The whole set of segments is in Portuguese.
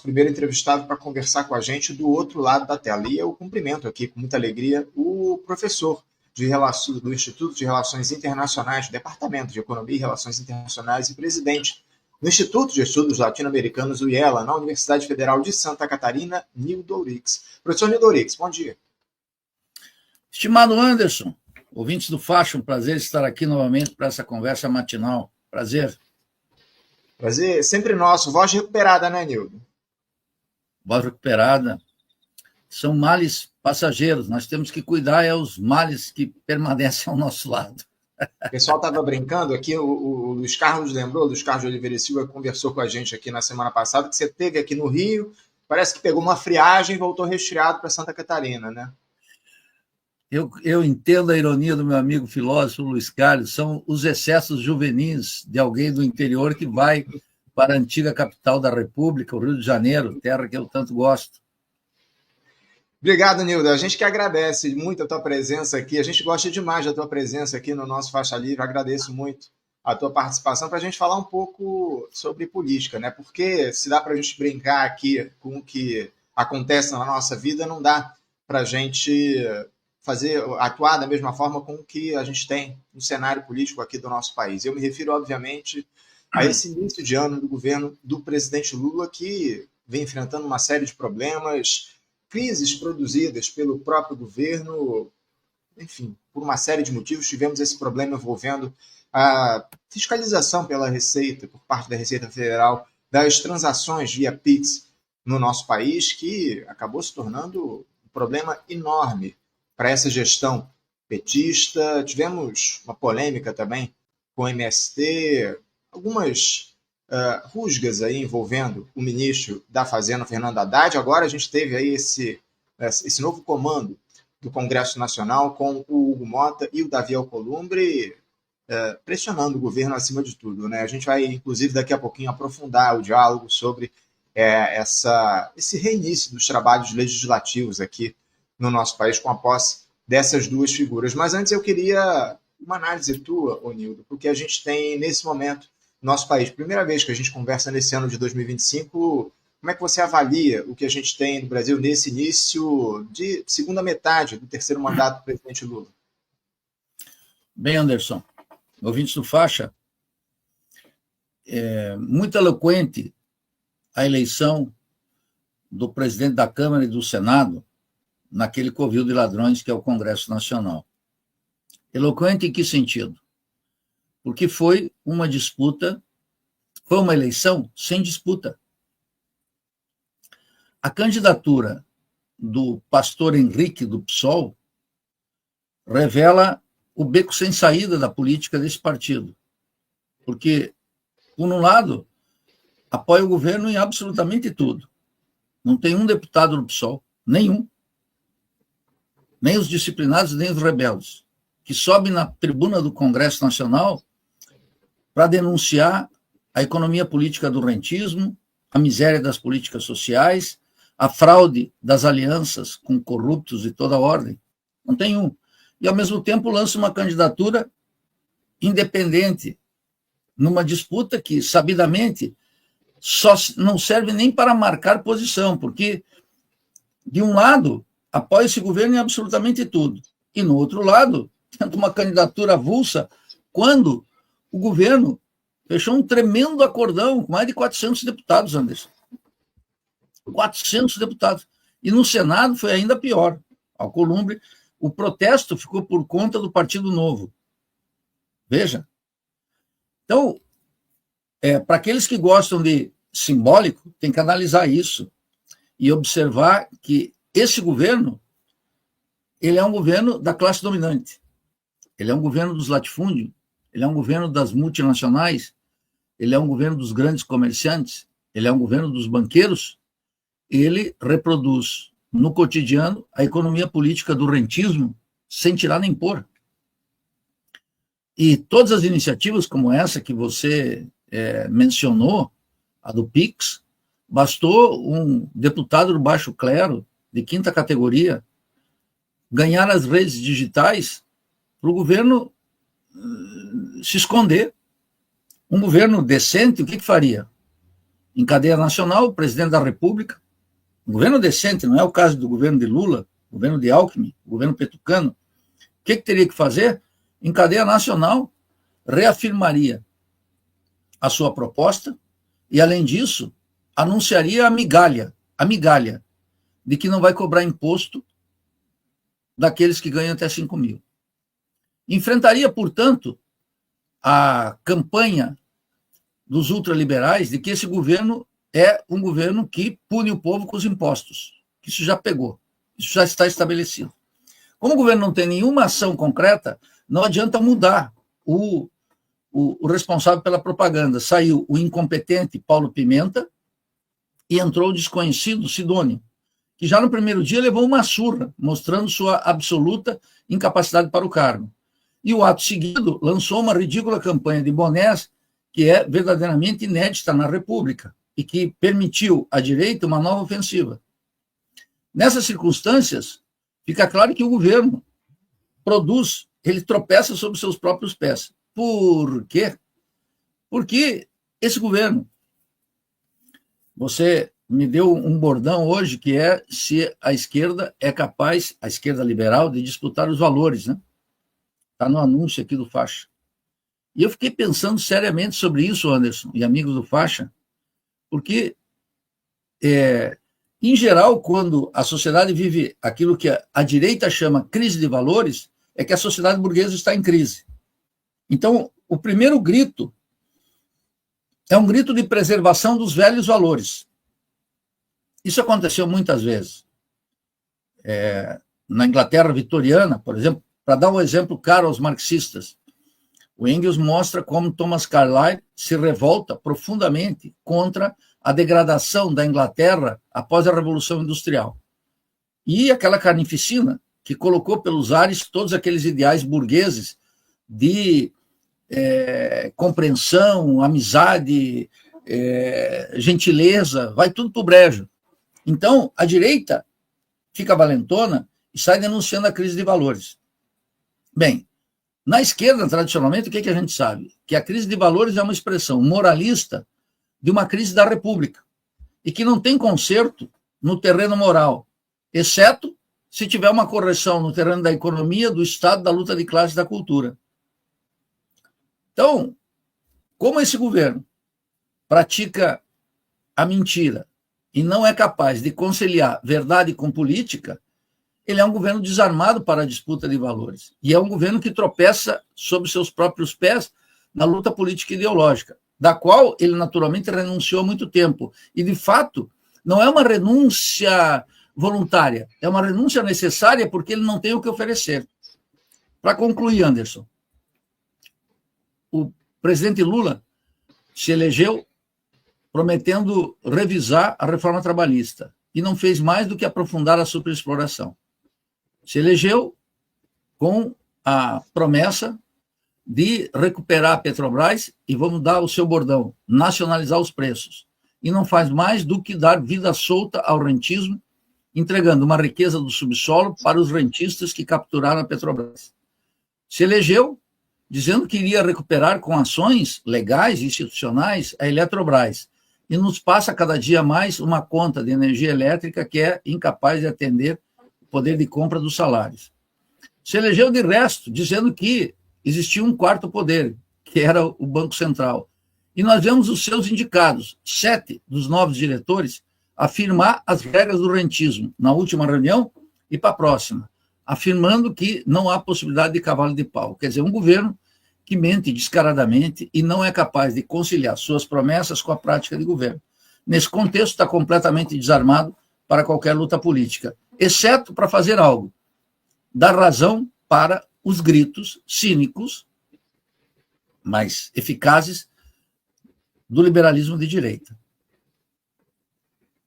primeiro entrevistado para conversar com a gente do outro lado da tela. E eu cumprimento aqui com muita alegria o professor do Instituto de Relações Internacionais, do Departamento de Economia e Relações Internacionais e presidente do Instituto de Estudos Latino-Americanos, o IELA, na Universidade Federal de Santa Catarina, Nildo Ourix. Professor Nildo Ourix, bom dia. Estimado Anderson, ouvintes do Faixa, um prazer estar aqui novamente para essa conversa matinal. Prazer. Prazer sempre nosso. Voz recuperada, né, Nildo? Voz recuperada. São males passageiros. Nós temos que cuidar os males que permanecem ao nosso lado. O pessoal estava brincando aqui, o Luiz Carlos lembrou, o Luiz Carlos de Oliveira e Silva conversou com a gente aqui na semana passada, que você teve aqui no Rio, parece que pegou uma friagem e voltou resfriado para Santa Catarina, né? Eu entendo a ironia do meu amigo filósofo Luiz Carlos, são os excessos juvenis de alguém do interior que vai para a antiga capital da República, o Rio de Janeiro, terra que eu tanto gosto. Obrigado, Nildo. A gente que agradece muito a tua presença aqui, a gente gosta demais da tua presença aqui no nosso Faixa Livre, agradeço muito a tua participação para a gente falar um pouco sobre política, né? Porque se dá para a gente brincar aqui com o que acontece na nossa vida, não dá para a gente atuar da mesma forma com o que a gente tem no cenário político aqui do nosso país. Eu me refiro, obviamente, a esse início de ano do governo do presidente Lula, que vem enfrentando uma série de problemas, crises produzidas pelo próprio governo, enfim, por uma série de motivos. Tivemos esse problema envolvendo a fiscalização pela Receita, por parte da Receita Federal, das transações via Pix no nosso país, que acabou se tornando um problema enorme para essa gestão petista. Tivemos uma polêmica também com o MST, algumas rusgas aí envolvendo o ministro da Fazenda, Fernando Haddad. Agora a gente teve aí esse novo comando do Congresso Nacional com o Hugo Mota e o Davi Alcolumbre pressionando o governo acima de tudo, né? A gente vai, inclusive, daqui a pouquinho aprofundar o diálogo sobre esse reinício dos trabalhos legislativos aqui no nosso país com a posse dessas duas figuras. Mas antes eu queria uma análise tua, Nildo, porque a gente tem, nesse momento, no nosso país, primeira vez que a gente conversa nesse ano de 2025, como é que você avalia o que a gente tem no Brasil nesse início de segunda metade do terceiro mandato do presidente Lula? Bem, Anderson, ouvintes do Faixa, muito eloquente a eleição do presidente da Câmara e do Senado naquele covil de ladrões que é o Congresso Nacional. Eloquente em que sentido? Porque foi uma disputa, foi uma eleição sem disputa. A candidatura do pastor Henrique do PSOL revela o beco sem saída da política desse partido. Porque, por um lado, apoia o governo em absolutamente tudo. Não tem um deputado do PSOL, nenhum. Nem os disciplinados, nem os rebeldes, que sobem na tribuna do Congresso Nacional para denunciar a economia política do rentismo, a miséria das políticas sociais, a fraude das alianças com corruptos de toda ordem. Não tem um. E, ao mesmo tempo, lança uma candidatura independente, numa disputa que, sabidamente, só não serve nem para marcar posição, porque, de um lado, apoia esse governo em absolutamente tudo. E, no outro lado, tenta uma candidatura avulsa quando o governo fechou um tremendo acordão com mais de 400 deputados, Anderson. 400 deputados. E no Senado foi ainda pior. Alcolumbre, o protesto ficou por conta do Partido Novo. Veja. Então, para aqueles que gostam de simbólico, tem que analisar isso e observar que esse governo, ele é um governo da classe dominante. Ele é um governo dos latifúndios, ele é um governo das multinacionais, ele é um governo dos grandes comerciantes, ele é um governo dos banqueiros. Ele reproduz no cotidiano a economia política do rentismo sem tirar nem pôr. E todas as iniciativas como essa que você mencionou, a do PIX, bastou um deputado do baixo clero, de quinta categoria, ganhar as redes digitais para o governo se esconder. Um governo decente, o que faria? em cadeia nacional o presidente da República, um governo decente, não é o caso do governo de Lula, governo de Alckmin, governo petucano. O que teria que fazer? Em cadeia nacional, reafirmaria a sua proposta e, além disso, anunciaria a migalha de que não vai cobrar imposto daqueles que ganham até 5 mil. Enfrentaria, portanto, a campanha dos ultraliberais de que esse governo é um governo que pune o povo com os impostos. Isso já pegou, isso já está estabelecido. Como o governo não tem nenhuma ação concreta, não adianta mudar o responsável pela propaganda. Saiu o incompetente Paulo Pimenta e entrou o desconhecido Sidônio, que já no primeiro dia levou uma surra, mostrando sua absoluta incapacidade para o cargo. E o ato seguido lançou uma ridícula campanha de bonés que é verdadeiramente inédita na República e que permitiu à direita uma nova ofensiva. Nessas circunstâncias, fica claro que o governo produz, ele tropeça sobre seus próprios pés. Por quê? Porque esse governo, você me deu um bordão hoje que é se a esquerda é capaz, a esquerda liberal, de disputar os valores, né? Está no anúncio aqui do Faixa. E eu fiquei pensando seriamente sobre isso, Anderson, e amigos do Faixa, porque, em geral, quando a sociedade vive aquilo que a direita chama crise de valores, é que a sociedade burguesa está em crise. Então, o primeiro grito é um grito de preservação dos velhos valores. Isso aconteceu muitas vezes. Na Inglaterra vitoriana, por exemplo, para dar um exemplo caro aos marxistas, o Engels mostra como Thomas Carlyle se revolta profundamente contra a degradação da Inglaterra após a Revolução Industrial. E aquela carnificina que colocou pelos ares todos aqueles ideais burgueses de compreensão, amizade, gentileza, vai tudo para o brejo. Então, a direita fica valentona e sai denunciando a crise de valores. Bem, na esquerda, tradicionalmente, o que a gente sabe? Que a crise de valores é uma expressão moralista de uma crise da República e que não tem conserto no terreno moral, exceto se tiver uma correção no terreno da economia, do Estado, da luta de classes e da cultura. Então, como esse governo pratica a mentira e não é capaz de conciliar verdade com política, ele é um governo desarmado para a disputa de valores. E é um governo que tropeça sobre seus próprios pés na luta política e ideológica, da qual ele naturalmente renunciou há muito tempo. E, de fato, não é uma renúncia voluntária, é uma renúncia necessária porque ele não tem o que oferecer. Para concluir, Anderson, o presidente Lula se elegeu prometendo revisar a reforma trabalhista e não fez mais do que aprofundar a superexploração. Se elegeu com a promessa de recuperar a Petrobras e vamos dar o seu bordão, nacionalizar os preços. E não faz mais do que dar vida solta ao rentismo, entregando uma riqueza do subsolo para os rentistas que capturaram a Petrobras. Se elegeu dizendo que iria recuperar com ações legais e institucionais a Eletrobras e nos passa cada dia mais uma conta de energia elétrica que é incapaz de atender o poder de compra dos salários. Se elegeu de resto, dizendo que existia um quarto poder, que era o Banco Central. E nós vemos os seus indicados, 7 dos novos diretores, afirmar as regras do rentismo na última reunião e para a próxima, afirmando que não há possibilidade de cavalo de pau. Quer dizer, um governo que mente descaradamente e não é capaz de conciliar suas promessas com a prática de governo. Nesse contexto, está completamente desarmado para qualquer luta política, exceto para fazer algo, dar razão para os gritos cínicos, mas eficazes, do liberalismo de direita.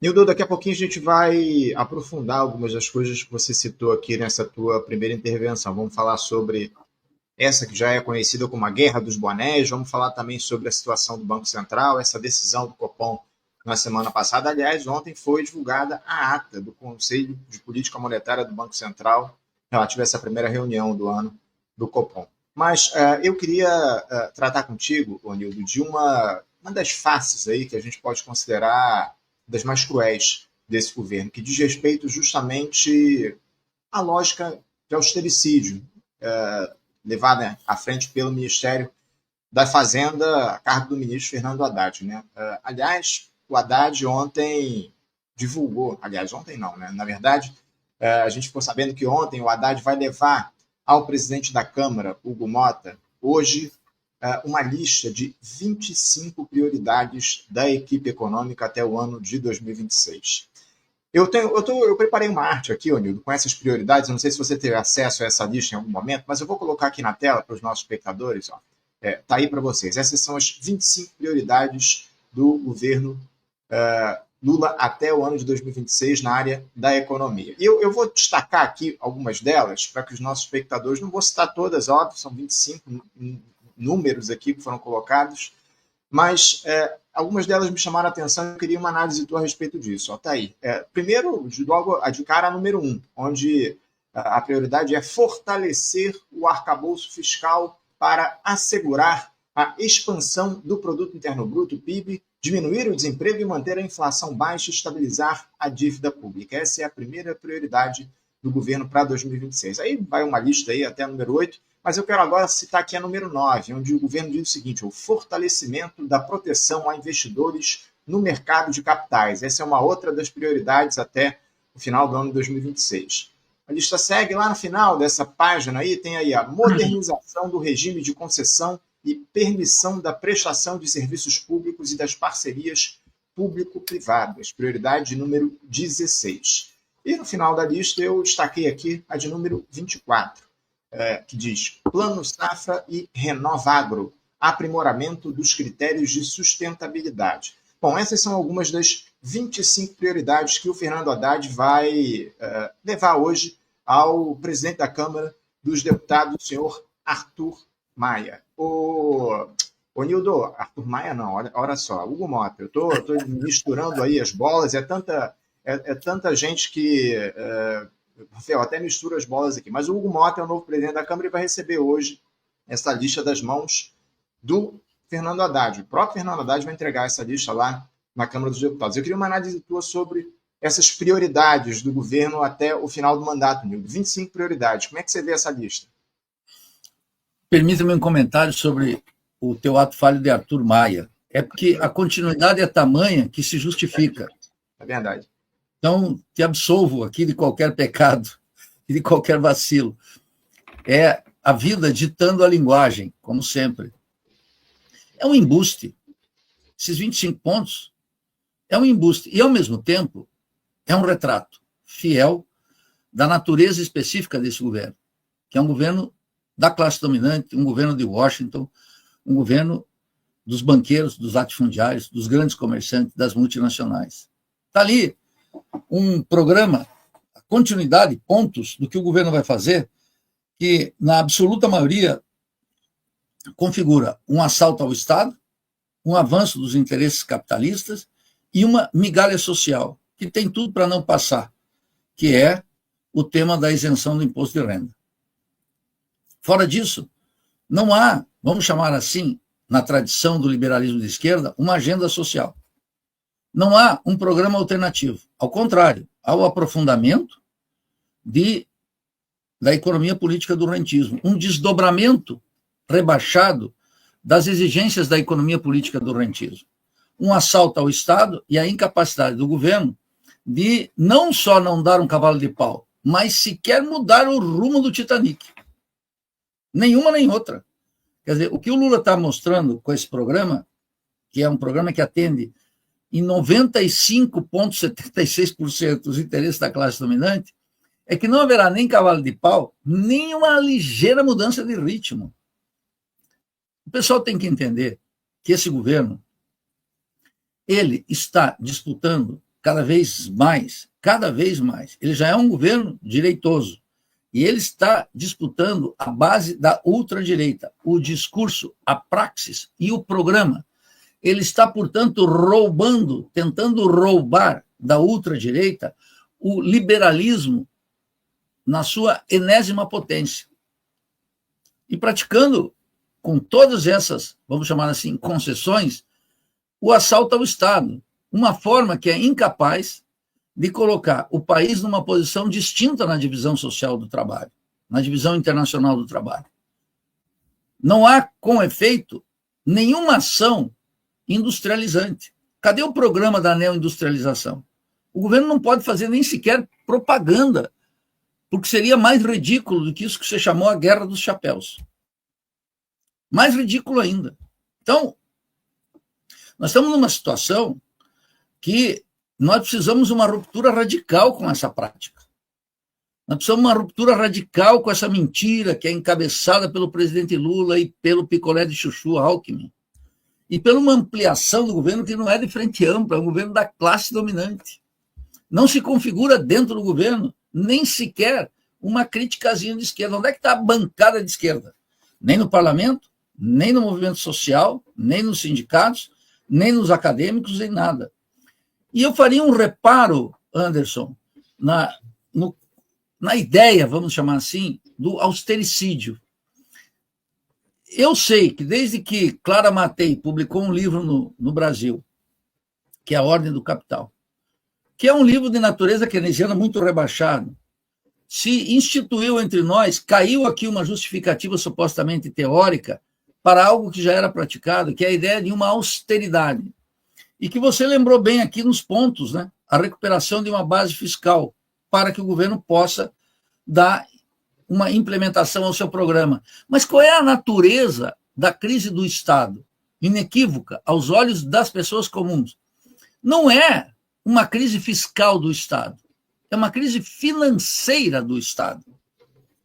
Nildo, daqui a pouquinho a gente vai aprofundar algumas das coisas que você citou aqui nessa tua primeira intervenção. Vamos falar sobre essa que já é conhecida como a Guerra dos Bonés, vamos falar também sobre a situação do Banco Central, essa decisão do Copom na semana passada. Aliás, ontem foi divulgada a ata do Conselho de Política Monetária do Banco Central, relativa a essa primeira reunião do ano do Copom. Mas eu queria tratar contigo, Nildo, de uma uma das faces aí que a gente pode considerar das mais cruéis desse governo, que diz respeito justamente à lógica de austericídio levada à frente pelo Ministério da Fazenda, a cargo do ministro Fernando Haddad. Né? Aliás, o Haddad ontem divulgou, aliás, ontem não, né? Na verdade, a gente ficou sabendo que ontem o Haddad vai levar ao presidente da Câmara, Hugo Mota, hoje, uma lista de 25 prioridades da equipe econômica até o ano de 2026. Eu preparei uma arte aqui, Onildo, com essas prioridades. Eu não sei se você teve acesso a essa lista em algum momento, mas eu vou colocar aqui na tela para os nossos espectadores. Tá aí para vocês. Essas são as 25 prioridades do governo Lula até o ano de 2026 na área da economia. E eu vou destacar aqui algumas delas para que os nossos espectadores, não vou citar todas, óbvio, são 25 números aqui que foram colocados, mas algumas delas me chamaram a atenção e eu queria uma análise tua a respeito disso. Tá aí. Primeiro, logo de cara, a número 1, onde a prioridade é fortalecer o arcabouço fiscal para assegurar a expansão do Produto Interno Bruto, PIB, diminuir o desemprego e manter a inflação baixa e estabilizar a dívida pública. Essa é a primeira prioridade do governo para 2026. Aí vai uma lista aí até a número 8, mas eu quero agora citar aqui a número 9, onde o governo diz o seguinte: o fortalecimento da proteção a investidores no mercado de capitais. Essa é uma outra das prioridades até o final do ano de 2026. A lista segue lá no final dessa página aí, tem aí a modernização do regime de concessão e permissão da prestação de serviços públicos e das parcerias público-privadas, prioridade número 16. E no final da lista eu destaquei aqui a de número 24, que diz Plano Safra e Renovagro, aprimoramento dos critérios de sustentabilidade. Bom, essas são algumas das 25 prioridades que o Fernando Haddad vai levar hoje ao presidente da Câmara dos Deputados, o senhor Arthur Maia. Ô Nildo, Arthur Maia não, olha só, Hugo Mota, eu estou misturando aí as bolas, é tanta gente que eu até misturo as bolas aqui, mas o Hugo Mota é o novo presidente da Câmara e vai receber hoje essa lista das mãos do Fernando Haddad. O próprio Fernando Haddad vai entregar essa lista lá na Câmara dos Deputados. Eu queria uma análise tua sobre essas prioridades do governo até o final do mandato, Nildo. 25 prioridades. Como é que você vê essa lista? Permita-me um comentário sobre o teu ato falho de Arthur Maia. É porque a continuidade é tamanha que se justifica. É verdade. Então, te absolvo aqui de qualquer pecado e de qualquer vacilo. É a vida ditando a linguagem, como sempre. É um embuste. Esses 25 pontos é um embuste. E, ao mesmo tempo, é um retrato fiel da natureza específica desse governo, que é um governo da classe dominante, um governo de Washington, um governo dos banqueiros, dos latifundiários, dos grandes comerciantes, das multinacionais. Está ali um programa, a continuidade, pontos do que o governo vai fazer, que, na absoluta maioria, configura um assalto ao Estado, um avanço dos interesses capitalistas e uma migalha social, que tem tudo para não passar, que é o tema da isenção do imposto de renda. Fora disso, não há, vamos chamar assim, na tradição do liberalismo de esquerda, uma agenda social. Não há um programa alternativo. Ao contrário, há o aprofundamento da economia política do rentismo, um desdobramento rebaixado das exigências da economia política do rentismo. Um assalto ao Estado e a incapacidade do governo de não só não dar um cavalo de pau, mas sequer mudar o rumo do Titanic. Nenhuma nem outra. Quer dizer, o que o Lula está mostrando com esse programa, que é um programa que atende em 95,76% os interesses da classe dominante, é que não haverá nem cavalo de pau, nem uma ligeira mudança de ritmo. O pessoal tem que entender que esse governo, ele está disputando cada vez mais, ele já é um governo direitoso, e ele está disputando a base da ultradireita, o discurso, a praxis e o programa. Ele está, portanto, tentando roubar da ultradireita o liberalismo na sua enésima potência. E praticando com todas essas, vamos chamar assim, concessões, o assalto ao Estado, uma forma que é incapaz de colocar o país numa posição distinta na divisão social do trabalho, na divisão internacional do trabalho. Não há, com efeito, nenhuma ação industrializante. Cadê o programa da neoindustrialização? O governo não pode fazer nem sequer propaganda, porque seria mais ridículo do que isso que você chamou a guerra dos chapéus. Mais ridículo ainda. Então, nós estamos numa situação que nós precisamos de uma ruptura radical com essa prática. Nós precisamos de uma ruptura radical com essa mentira que é encabeçada pelo presidente Lula e pelo picolé de chuchu Alckmin. E pela uma ampliação do governo que não é de frente ampla, é um governo da classe dominante. Não se configura dentro do governo nem sequer uma criticazinha de esquerda. Onde é que está a bancada de esquerda? Nem no parlamento, nem no movimento social, nem nos sindicatos, nem nos acadêmicos, nem nada. E eu faria um reparo, Anderson, na ideia, vamos chamar assim, do austericídio. Eu sei que desde que Clara Matei publicou um livro no Brasil, que é A Ordem do Capital, que é um livro de natureza keynesiana muito rebaixado, se instituiu entre nós, caiu aqui uma justificativa supostamente teórica para algo que já era praticado, que é a ideia de uma austeridade. E que você lembrou bem aqui nos pontos, né? A recuperação de uma base fiscal para que o governo possa dar uma implementação ao seu programa. Mas qual é a natureza da crise do Estado? Inequívoca, aos olhos das pessoas comuns. Não é uma crise fiscal do Estado, é uma crise financeira do Estado.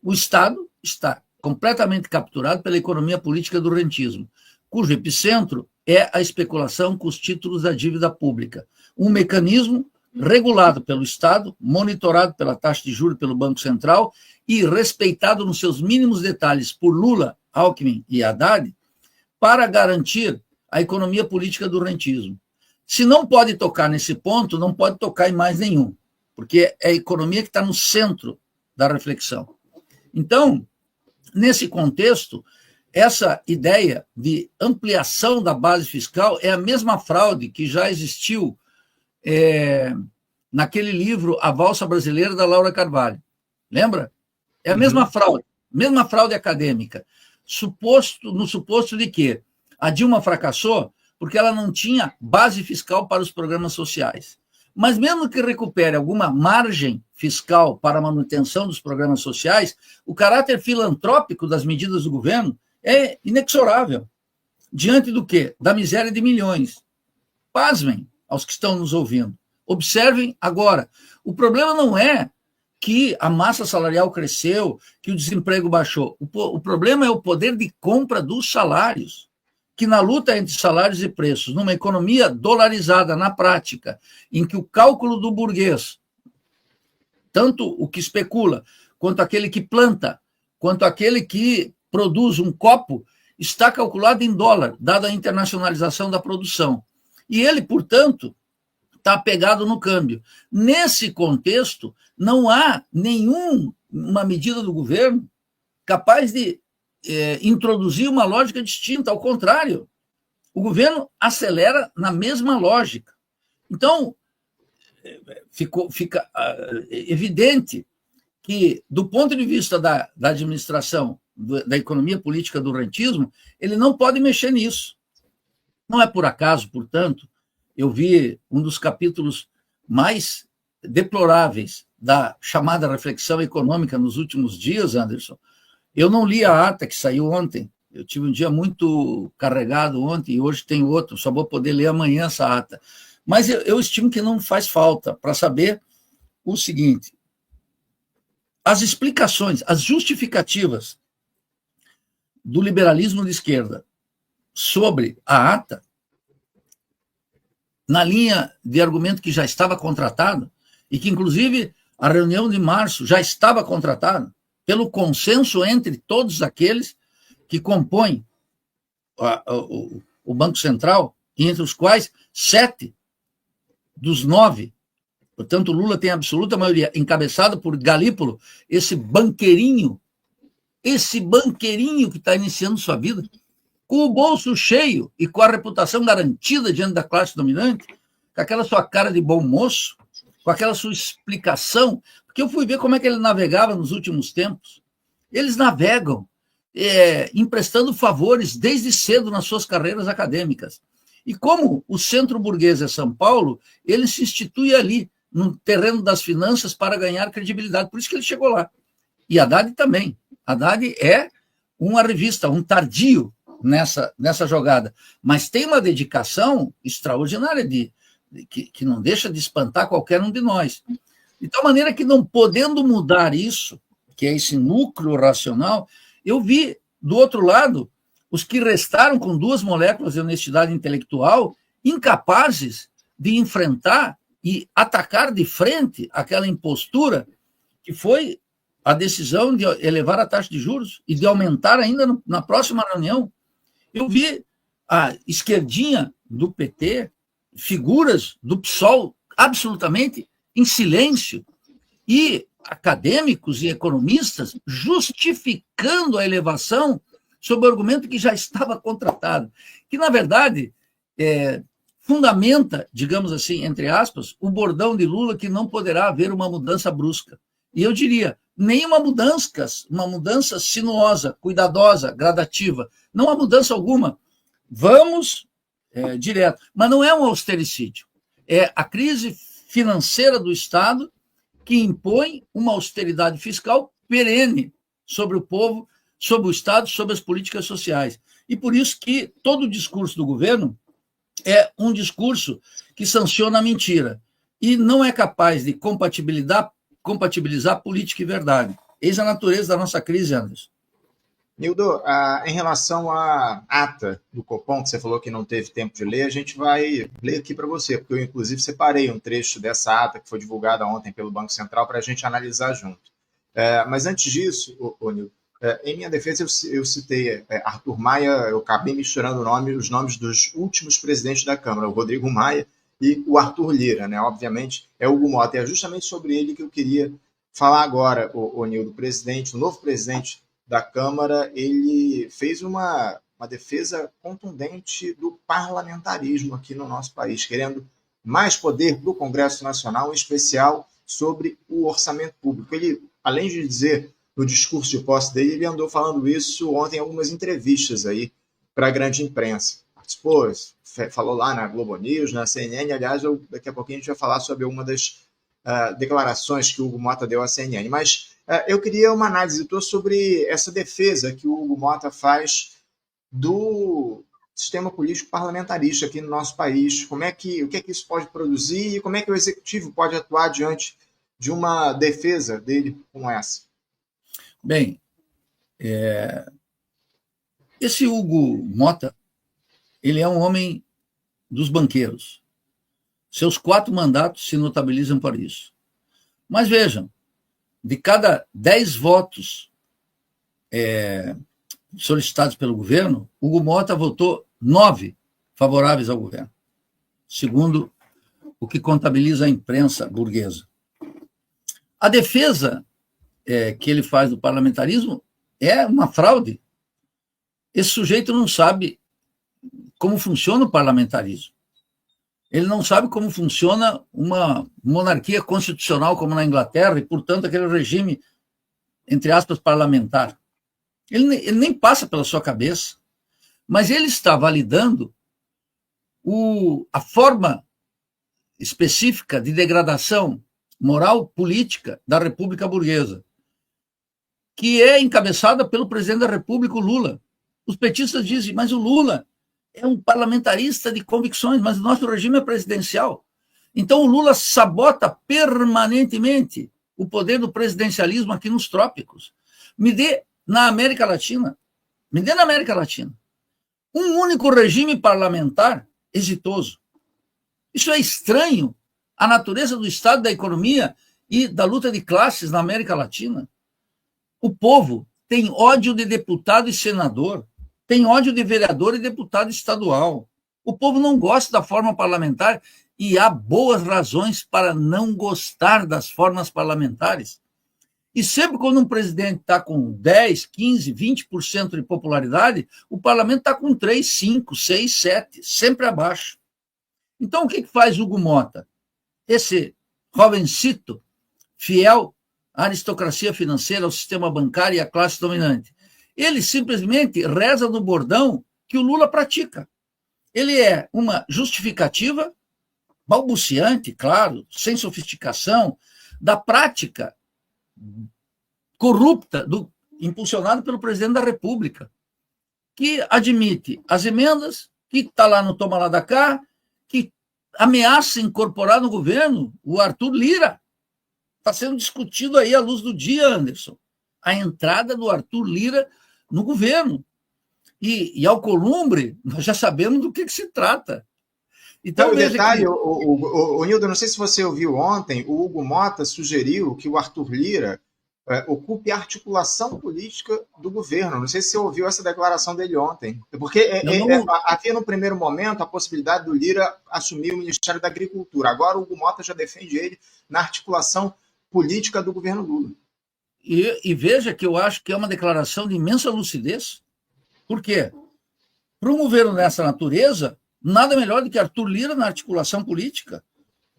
O Estado está completamente capturado pela economia política do rentismo, cujo epicentro é a especulação com os títulos da dívida pública. Um mecanismo regulado pelo Estado, monitorado pela taxa de juros pelo Banco Central e respeitado nos seus mínimos detalhes por Lula, Alckmin e Haddad, para garantir a economia política do rentismo. Se não pode tocar nesse ponto, não pode tocar em mais nenhum, porque é a economia que está no centro da reflexão. Então, nesse contexto, essa ideia de ampliação da base fiscal é a mesma fraude que já existiu naquele livro A Valsa Brasileira, da Laura Carvalho. Lembra? É a mesma fraude acadêmica, no suposto de que a Dilma fracassou porque ela não tinha base fiscal para os programas sociais. Mas mesmo que recupere alguma margem fiscal para a manutenção dos programas sociais, o caráter filantrópico das medidas do governo é inexorável. Diante do quê? Da miséria de milhões. Pasmem aos que estão nos ouvindo. Observem agora. O problema não é que a massa salarial cresceu, que o desemprego baixou. O problema é o poder de compra dos salários, que na luta entre salários e preços, numa economia dolarizada na prática, em que o cálculo do burguês, tanto o que especula, quanto aquele que planta, quanto aquele que produz um copo, está calculado em dólar, dada a internacionalização da produção. E ele, portanto, está apegado no câmbio. Nesse contexto, não há nenhuma medida do governo capaz de introduzir uma lógica distinta, ao contrário, o governo acelera na mesma lógica. Então, fica evidente que, do ponto de vista da administração, da economia política do rentismo, ele não pode mexer nisso. Não é por acaso, portanto, eu vi um dos capítulos mais deploráveis da chamada reflexão econômica nos últimos dias, Anderson. Eu não li a ata que saiu ontem, eu tive um dia muito carregado ontem e hoje tem outro, só vou poder ler amanhã essa ata. Mas eu estimo que não faz falta para saber o seguinte: as explicações, as justificativas do liberalismo de esquerda sobre a ata, na linha de argumento que já estava contratado, e que, inclusive, a reunião de março já estava contratada, pelo consenso entre todos aqueles que compõem o Banco Central, e entre os quais 7 dos 9, portanto, Lula tem a absoluta maioria, encabeçado por Galípolo, esse banqueirinho que está iniciando sua vida. com o bolso cheio e com a reputação garantida diante da classe dominante, com aquela sua cara de bom moço, com aquela sua explicação, porque eu fui ver como é que ele navegava nos últimos tempos. Eles navegam emprestando favores desde cedo nas suas carreiras acadêmicas. E como o centro burguês é São Paulo, ele se institui ali, no terreno das finanças, para ganhar credibilidade. Por isso que ele chegou lá. E a Haddad também. A Haddad é uma revista, um tardio nessa jogada. Mas tem uma dedicação extraordinária que não deixa de espantar qualquer um de nós. De tal maneira que, não podendo mudar isso, que é esse núcleo racional, eu vi, do outro lado, os que restaram com 2 moléculas de honestidade intelectual, incapazes de enfrentar e atacar de frente aquela impostura que foi a decisão de elevar a taxa de juros e de aumentar ainda na próxima reunião. Eu vi a esquerdinha do PT, figuras do PSOL absolutamente em silêncio, e acadêmicos e economistas justificando a elevação sob o argumento que já estava contratado, que, na verdade, fundamenta, digamos assim, entre aspas, o bordão de Lula que não poderá haver uma mudança brusca. E eu diria, nem uma mudança sinuosa, cuidadosa, gradativa, não há mudança alguma. Vamos direto. Mas não é um austericídio, é a crise financeira do Estado que impõe uma austeridade fiscal perene sobre o povo, sobre o Estado, sobre as políticas sociais. E por isso que todo o discurso do governo é um discurso que sanciona a mentira e não é capaz de compatibilizar política e verdade. Eis a natureza da nossa crise, Anderson. Nildo, em relação à ata do Copom, que você falou que não teve tempo de ler, a gente vai ler aqui para você, porque eu, inclusive, separei um trecho dessa ata que foi divulgada ontem pelo Banco Central para a gente analisar junto. Mas antes disso, Nildo, em minha defesa, eu citei Arthur Maia, eu acabei misturando os nomes dos últimos presidentes da Câmara, o Rodrigo Maia e o Arthur Lira, né? Obviamente, é o Hugo Motta, e é justamente sobre ele que eu queria falar agora, Nildo, o novo presidente da Câmara, ele fez uma defesa contundente do parlamentarismo aqui no nosso país, querendo mais poder para o Congresso Nacional, em especial sobre o orçamento público. Ele, além de dizer no discurso de posse dele, ele andou falando isso ontem em algumas entrevistas aí para a grande imprensa. Participou, falou lá na Globo News, na CNN, aliás, daqui a pouquinho a gente vai falar sobre uma das declarações que o Hugo Motta deu à CNN, mas eu queria uma análise tua sobre essa defesa que o Hugo Motta faz do sistema político parlamentarista aqui no nosso país. O que é que isso pode produzir e como é que o Executivo pode atuar diante de uma defesa dele como essa? Bem, esse Hugo Motta, ele é um homem dos banqueiros. Seus 4 mandatos se notabilizam por isso. Mas vejam, de cada 10 votos solicitados pelo governo, Hugo Motta votou 9 favoráveis ao governo, segundo o que contabiliza a imprensa burguesa. A defesa que ele faz do parlamentarismo é uma fraude. Esse sujeito não sabe como funciona o parlamentarismo. Ele não sabe como funciona uma monarquia constitucional como na Inglaterra e, portanto, aquele regime, entre aspas, parlamentar. Ele nem passa pela sua cabeça, mas ele está validando a forma específica de degradação moral política da República Burguesa, que é encabeçada pelo presidente da República, o Lula. Os petistas dizem, mas o Lula é um parlamentarista de convicções, mas o nosso regime é presidencial. Então o Lula sabota permanentemente o poder do presidencialismo aqui nos trópicos. Me dê na América Latina um único regime parlamentar exitoso. Isso é estranho à natureza do Estado, da economia e da luta de classes na América Latina. O povo tem ódio de deputado e senador, tem ódio de vereador e deputado estadual. O povo não gosta da forma parlamentar e há boas razões para não gostar das formas parlamentares. E sempre quando um presidente está com 10, 15, 20% de popularidade, o parlamento está com 3, 5, 6, 7, sempre abaixo. Então, o que faz Hugo Motta? Esse jovencito, fiel à aristocracia financeira, ao sistema bancário e à classe dominante. Ele simplesmente reza no bordão que o Lula pratica. Ele é uma justificativa balbuciante, claro, sem sofisticação, da prática corrupta impulsionada pelo presidente da República, que admite as emendas, que está lá no toma lá da cá, que ameaça incorporar no governo o Arthur Lira. Está sendo discutido aí à luz do dia, Anderson, a entrada do Arthur Lira no governo. E Alcolumbre, nós já sabemos do que se trata. Então, o detalhe, o Nildo, não sei se você ouviu ontem, o Hugo Motta sugeriu que o Arthur Lira ocupe a articulação política do governo. Não sei se você ouviu essa declaração dele ontem. Porque havia, no primeiro momento, a possibilidade do Lira assumir o Ministério da Agricultura. Agora, o Hugo Motta já defende ele na articulação política do governo Lula. E veja que eu acho que é uma declaração de imensa lucidez. Por quê? Para um governo dessa natureza, nada melhor do que Arthur Lira na articulação política.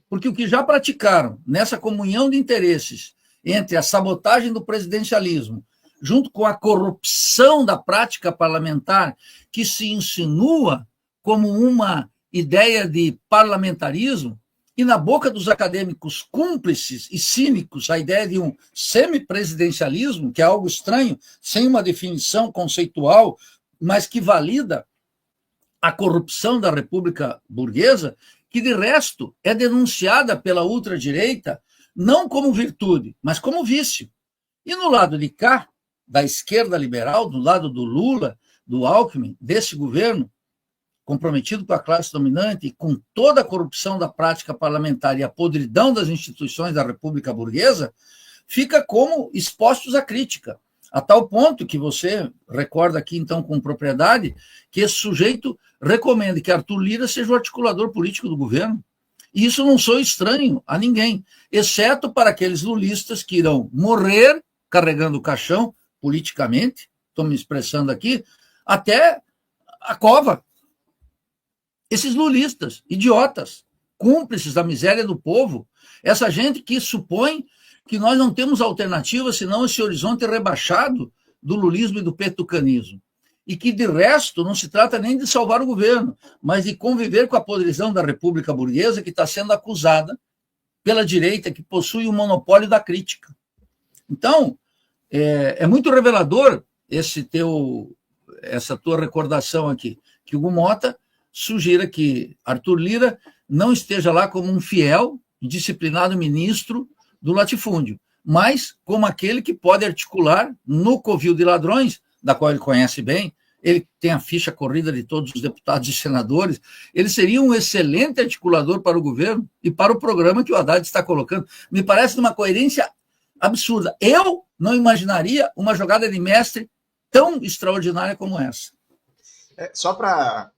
Porque o que já praticaram nessa comunhão de interesses entre a sabotagem do presidencialismo, junto com a corrupção da prática parlamentar, que se insinua como uma ideia de parlamentarismo, e na boca dos acadêmicos cúmplices e cínicos, a ideia de um semipresidencialismo, que é algo estranho, sem uma definição conceitual, mas que valida a corrupção da República Burguesa, que, de resto, é denunciada pela ultradireita não como virtude, mas como vício. E no lado de cá, da esquerda liberal, do lado do Lula, do Alckmin, desse governo, comprometido com a classe dominante, com toda a corrupção da prática parlamentar e a podridão das instituições da República Burguesa, fica como expostos à crítica. A tal ponto que você recorda aqui, então, com propriedade, que esse sujeito recomenda que Arthur Lira seja o articulador político do governo. E isso não sou estranho a ninguém, exceto para aqueles lulistas que irão morrer carregando o caixão, politicamente, estou me expressando aqui, até a cova. Esses lulistas, idiotas, cúmplices da miséria do povo, essa gente que supõe que nós não temos alternativa senão esse horizonte rebaixado do lulismo e do petucanismo. E que, de resto, não se trata nem de salvar o governo, mas de conviver com a podridão da República Burguesa, que está sendo acusada pela direita, que possui o monopólio da crítica. Então, é muito revelador essa tua recordação aqui, que o Mota sugira que Arthur Lira não esteja lá como um fiel e disciplinado ministro do latifúndio, mas como aquele que pode articular no covil de ladrões, da qual ele conhece bem, ele tem a ficha corrida de todos os deputados e senadores, ele seria um excelente articulador para o governo e para o programa que o Haddad está colocando. Me parece uma coerência absurda. Eu não imaginaria uma jogada de mestre tão extraordinária como essa. Só para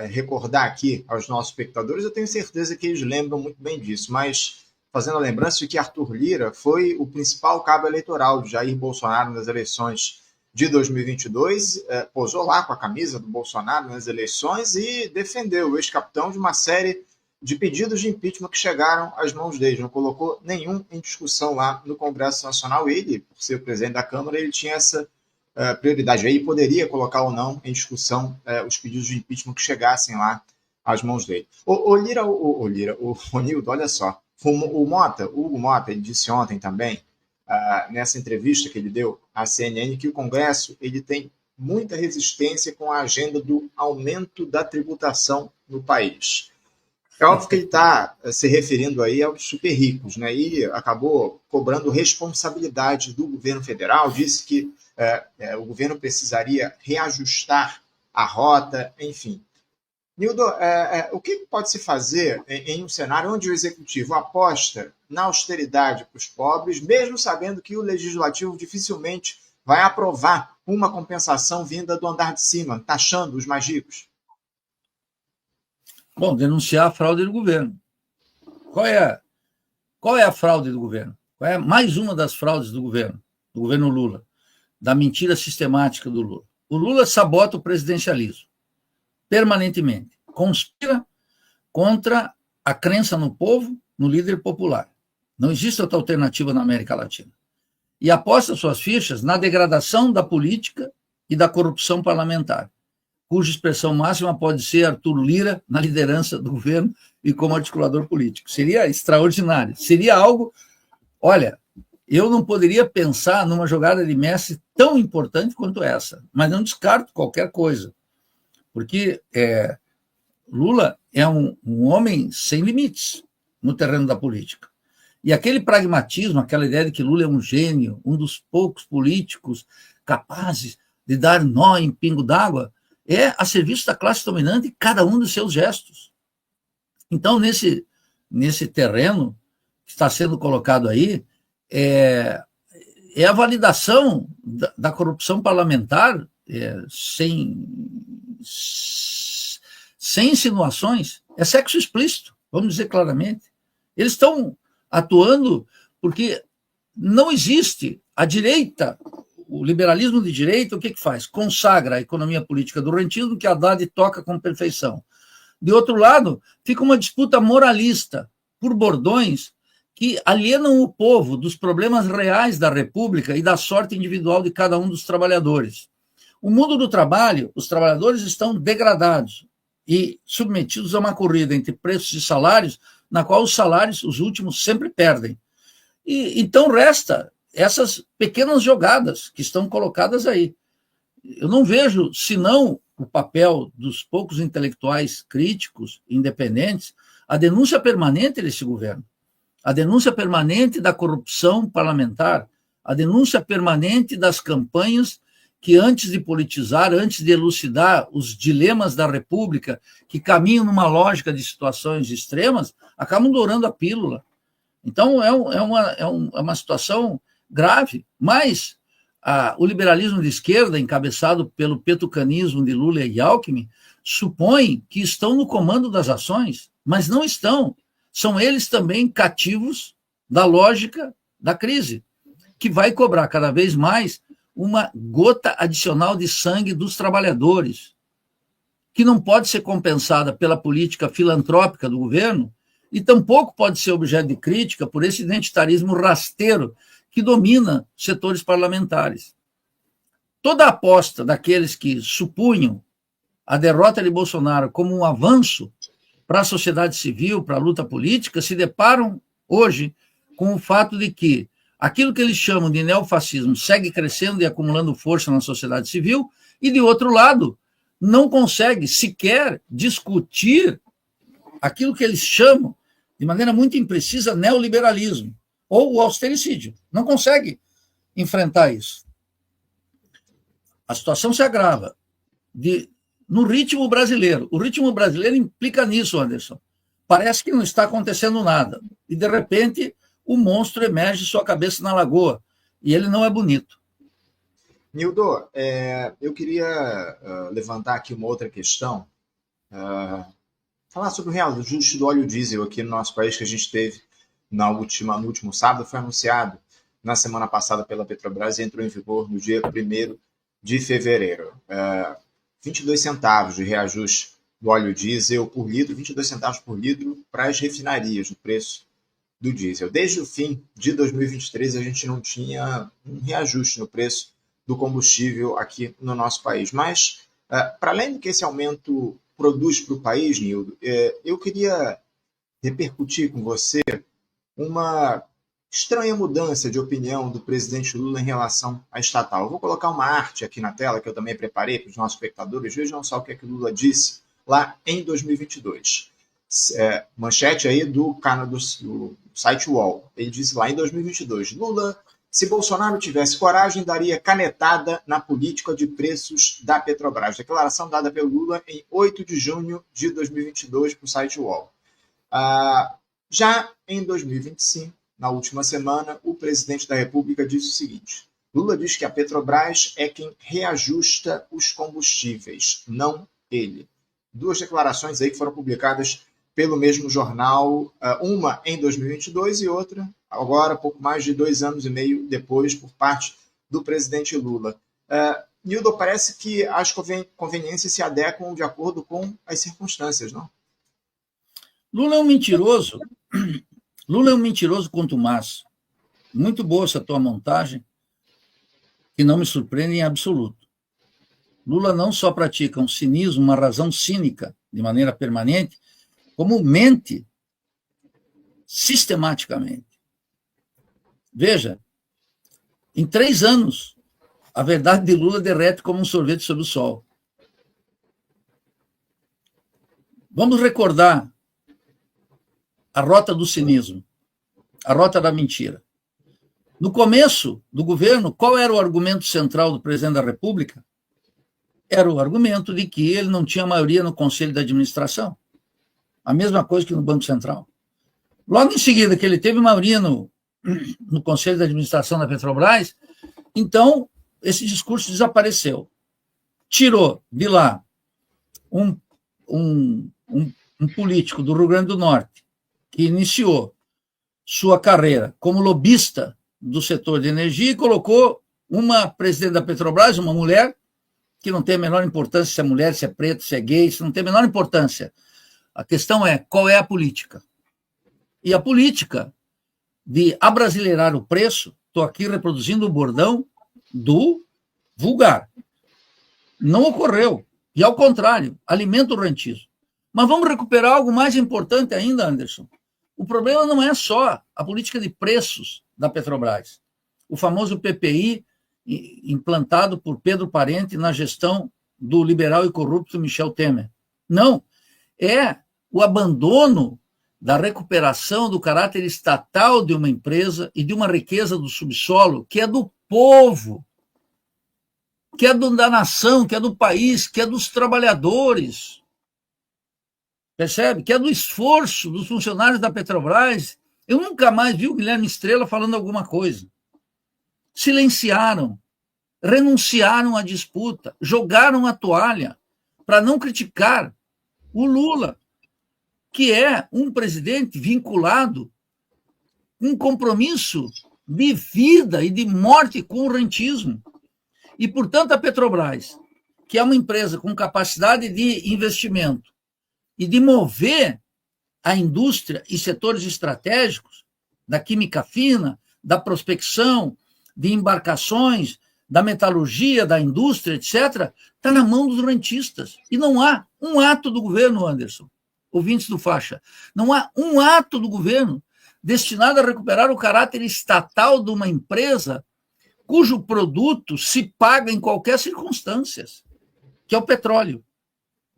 recordar aqui aos nossos espectadores, eu tenho certeza que eles lembram muito bem disso, mas fazendo a lembrança de que Arthur Lira foi o principal cabo eleitoral de Jair Bolsonaro nas eleições de 2022, posou lá com a camisa do Bolsonaro nas eleições e defendeu o ex-capitão de uma série de pedidos de impeachment que chegaram às mãos dele. Não colocou nenhum em discussão lá no Congresso Nacional. Ele, por ser o presidente da Câmara, ele tinha essa prioridade. Ele poderia colocar ou não em discussão os pedidos de impeachment que chegassem lá às mãos dele. O Nildo, olha só. O Hugo Motta, ele disse ontem também, nessa entrevista que ele deu à CNN, que o Congresso ele tem muita resistência com a agenda do aumento da tributação no país. É óbvio que ele está se referindo aí aos super ricos, né? E acabou cobrando responsabilidade do governo federal, disse que o governo precisaria reajustar a rota, enfim. Nildo, o que pode se fazer em um cenário onde o executivo aposta na austeridade para os pobres, mesmo sabendo que o legislativo dificilmente vai aprovar uma compensação vinda do andar de cima, taxando os mais ricos? Bom, denunciar a fraude do governo. Qual é a fraude do governo? Qual é mais uma das fraudes do governo Lula, da mentira sistemática do Lula? O Lula sabota o presidencialismo permanentemente, conspira contra a crença no povo, no líder popular. Não existe outra alternativa na América Latina. E aposta suas fichas na degradação da política e da corrupção parlamentar, cuja expressão máxima pode ser Arthur Lira na liderança do governo e como articulador político. Seria extraordinário. Seria algo... Olha, eu não poderia pensar numa jogada de Messi tão importante quanto essa, mas não descarto qualquer coisa, porque Lula é um homem sem limites no terreno da política. E aquele pragmatismo, aquela ideia de que Lula é um gênio, um dos poucos políticos capazes de dar nó em pingo d'água, é a serviço da classe dominante em cada um dos seus gestos. Então, nesse terreno que está sendo colocado aí, é a validação da corrupção parlamentar sem insinuações, é sexo explícito, vamos dizer claramente. Eles estão atuando porque não existe a direita, o liberalismo de direita, o que faz? Consagra a economia política do rentismo, que a Haddad toca com perfeição. De outro lado, fica uma disputa moralista por bordões que alienam o povo dos problemas reais da República e da sorte individual de cada um dos trabalhadores. O mundo do trabalho, os trabalhadores estão degradados e submetidos a uma corrida entre preços e salários, na qual os salários, os últimos, sempre perdem. E então resta essas pequenas jogadas que estão colocadas aí. Eu não vejo, senão o papel dos poucos intelectuais críticos, independentes, a denúncia permanente desse governo, a denúncia permanente da corrupção parlamentar, a denúncia permanente das campanhas que, antes de politizar, antes de elucidar os dilemas da República, que caminham numa lógica de situações extremas, acabam dourando a pílula. Então, é uma situação grave, mas o liberalismo de esquerda, encabeçado pelo petucanismo de Lula e Alckmin, supõe que estão no comando das ações, mas não estão. São eles também cativos da lógica da crise, que vai cobrar cada vez mais uma gota adicional de sangue dos trabalhadores, que não pode ser compensada pela política filantrópica do governo e tampouco pode ser objeto de crítica por esse identitarismo rasteiro que domina setores parlamentares. Toda a aposta daqueles que supunham a derrota de Bolsonaro como um avanço para a sociedade civil, para a luta política, se deparam hoje com o fato de que aquilo que eles chamam de neofascismo segue crescendo e acumulando força na sociedade civil, e, de outro lado, não consegue sequer discutir aquilo que eles chamam, de maneira muito imprecisa, neoliberalismo, ou o austericídio. Não consegue enfrentar isso. A situação se agrava no ritmo brasileiro. O ritmo brasileiro implica nisso, Anderson. Parece que não está acontecendo nada. E, de repente, o monstro emerge sua cabeça na lagoa. E ele não é bonito. Nildo, eu queria levantar aqui uma outra questão. Falar sobre o reajuste do óleo diesel aqui no nosso país, que a gente teve no último sábado. Foi anunciado na semana passada pela Petrobras e entrou em vigor no dia 1º de fevereiro. 22 centavos de reajuste do óleo diesel por litro, 22 centavos por litro para as refinarias, o preço do diesel. Desde o fim de 2023, a gente não tinha um reajuste no preço do combustível aqui no nosso país. Mas, para além do que esse aumento produz para o país, Nildo, eu queria repercutir com você uma estranha mudança de opinião do presidente Lula em relação à estatal. Eu vou colocar uma arte aqui na tela, que eu também preparei para os nossos espectadores. Vejam só o que Lula disse lá em 2022. Manchete aí do site UOL. Ele disse lá em 2022, Lula, se Bolsonaro tivesse coragem, daria canetada na política de preços da Petrobras. Declaração dada pelo Lula em 8 de junho de 2022 para o site UOL. Já em 2025, na última semana, o presidente da República disse o seguinte, Lula diz que a Petrobras é quem reajusta os combustíveis, não ele. Duas declarações aí que foram publicadas pelo mesmo jornal, uma em 2022 e outra agora, pouco mais de 2 anos e meio depois, por parte do presidente Lula. Nildo, parece que as conveniências se adequam de acordo com as circunstâncias, não? Lula é um mentiroso. Lula é um mentiroso contumaz. Muito boa essa tua montagem, que não me surpreende em absoluto. Lula não só pratica um cinismo, uma razão cínica, de maneira permanente, como mente sistematicamente. Veja, em 3 anos, a verdade de Lula derrete como um sorvete sob o sol. Vamos recordar a rota do cinismo, a rota da mentira. No começo do governo, qual era o argumento central do presidente da República? Era o argumento de que ele não tinha maioria no Conselho de Administração. A mesma coisa que no Banco Central. Logo em seguida que ele teve maioria no Conselho de Administração da Petrobras, então esse discurso desapareceu. Tirou de lá um político do Rio Grande do Norte que iniciou sua carreira como lobista do setor de energia e colocou uma presidente da Petrobras, uma mulher, que não tem a menor importância se é mulher, se é preto, se é gay, isso não tem a menor importância. A questão é qual é a política. E a política de abrasileirar o preço, estou aqui reproduzindo o bordão do vulgar. Não ocorreu. E, ao contrário, alimenta o rentismo. Mas vamos recuperar algo mais importante ainda, Anderson. O problema não é só a política de preços da Petrobras. O famoso PPI, implantado por Pedro Parente na gestão do liberal e corrupto Michel Temer. Não. É o abandono da recuperação do caráter estatal de uma empresa e de uma riqueza do subsolo que é do povo, que é da nação, que é do país, que é dos trabalhadores. Percebe? Que é do esforço dos funcionários da Petrobras. Eu nunca mais vi o Guilherme Estrela falando alguma coisa. Silenciaram, renunciaram à disputa, jogaram a toalha para não criticar o Lula, que é um presidente vinculado com um compromisso de vida e de morte com o rentismo. E, portanto, a Petrobras, que é uma empresa com capacidade de investimento e de mover a indústria e setores estratégicos, da química fina, da prospecção, de embarcações, da metalurgia, da indústria, etc., está na mão dos rentistas. E não há um ato do governo, Anderson, ouvintes do Faixa, não há um ato do governo destinado a recuperar o caráter estatal de uma empresa cujo produto se paga em qualquer circunstância, que é o petróleo.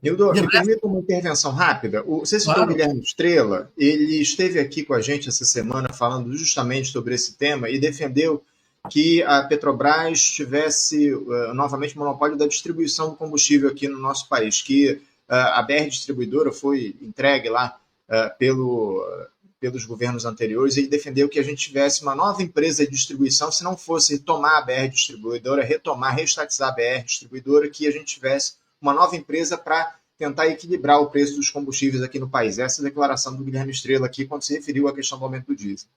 Nildo, me permita uma intervenção rápida. Você citou o Guilherme Estrela, ele esteve aqui com a gente essa semana falando justamente sobre esse tema e defendeu que a Petrobras tivesse novamente monopólio da distribuição do combustível aqui no nosso país, que a BR Distribuidora foi entregue lá pelos governos anteriores, e ele defendeu que a gente tivesse uma nova empresa de distribuição, se não fosse tomar a BR Distribuidora, reestatizar a BR Distribuidora, que a gente tivesse uma nova empresa para tentar equilibrar o preço dos combustíveis aqui no país. Essa é a declaração do Guilherme Estrela aqui, quando se referiu à questão do aumento do diesel.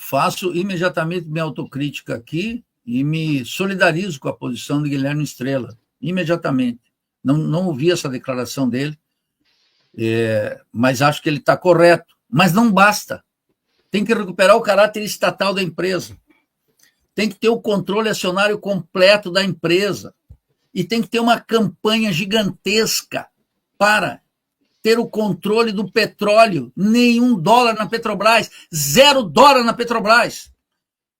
Faço imediatamente minha autocrítica aqui e me solidarizo com a posição de Guilherme Estrela, imediatamente. Não ouvi essa declaração dele, mas acho que ele está correto. Mas não basta. Tem que recuperar o caráter estatal da empresa. Tem que ter o controle acionário completo da empresa. E tem que ter uma campanha gigantesca para ter o controle do petróleo. Nenhum dólar na Petrobras, $0 na Petrobras.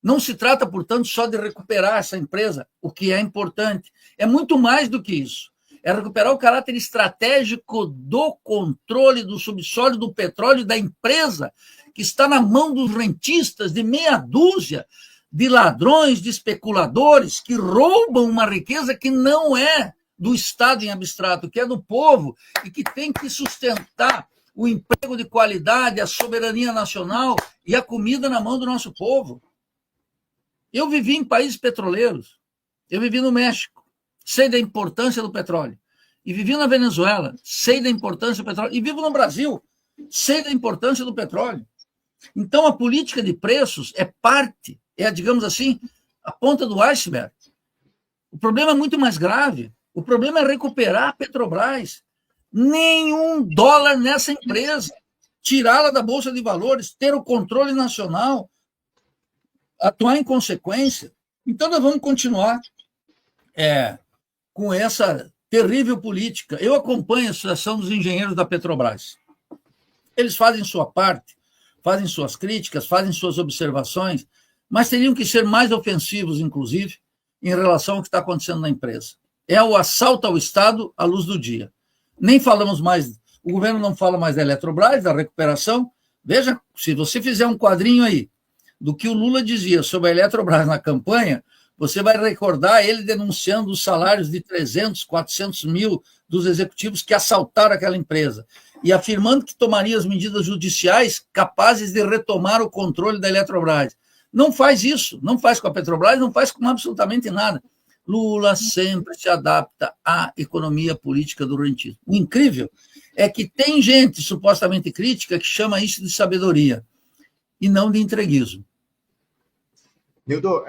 Não se trata, portanto, só de recuperar essa empresa, o que é importante. É muito mais do que isso. É recuperar o caráter estratégico do controle do subsolo do petróleo da empresa, que está na mão dos rentistas, de meia dúzia de ladrões, de especuladores, que roubam uma riqueza que não é do Estado em abstrato, que é do povo, e que tem que sustentar o emprego de qualidade, a soberania nacional e a comida na mão do nosso povo. Eu vivi em países petroleiros, eu vivi no México, sei da importância do petróleo, e vivi na Venezuela, sei da importância do petróleo, e vivo no Brasil, sei da importância do petróleo. Então, a política de preços é parte, digamos assim, a ponta do iceberg. O problema é muito mais grave. O problema é recuperar a Petrobras. Nenhum dólar nessa empresa. Tirá-la da Bolsa de Valores, ter o controle nacional, atuar em consequência. Então, nós vamos continuar com essa terrível política. Eu acompanho a Associação dos Engenheiros da Petrobras. Eles fazem sua parte, fazem suas críticas, fazem suas observações, mas teriam que ser mais ofensivos, inclusive, em relação ao que está acontecendo na empresa. É o assalto ao Estado à luz do dia. Nem falamos mais, o governo não fala mais da Eletrobras, da recuperação. Veja, se você fizer um quadrinho aí do que o Lula dizia sobre a Eletrobras na campanha, você vai recordar ele denunciando os salários de 300, 400 mil dos executivos que assaltaram aquela empresa e afirmando que tomaria as medidas judiciais capazes de retomar o controle da Eletrobras. Não faz isso, não faz com a Petrobras, não faz com absolutamente nada. Lula sempre se adapta à economia política do rentismo. O incrível é que tem gente supostamente crítica que chama isso de sabedoria e não de entreguismo. Nildo,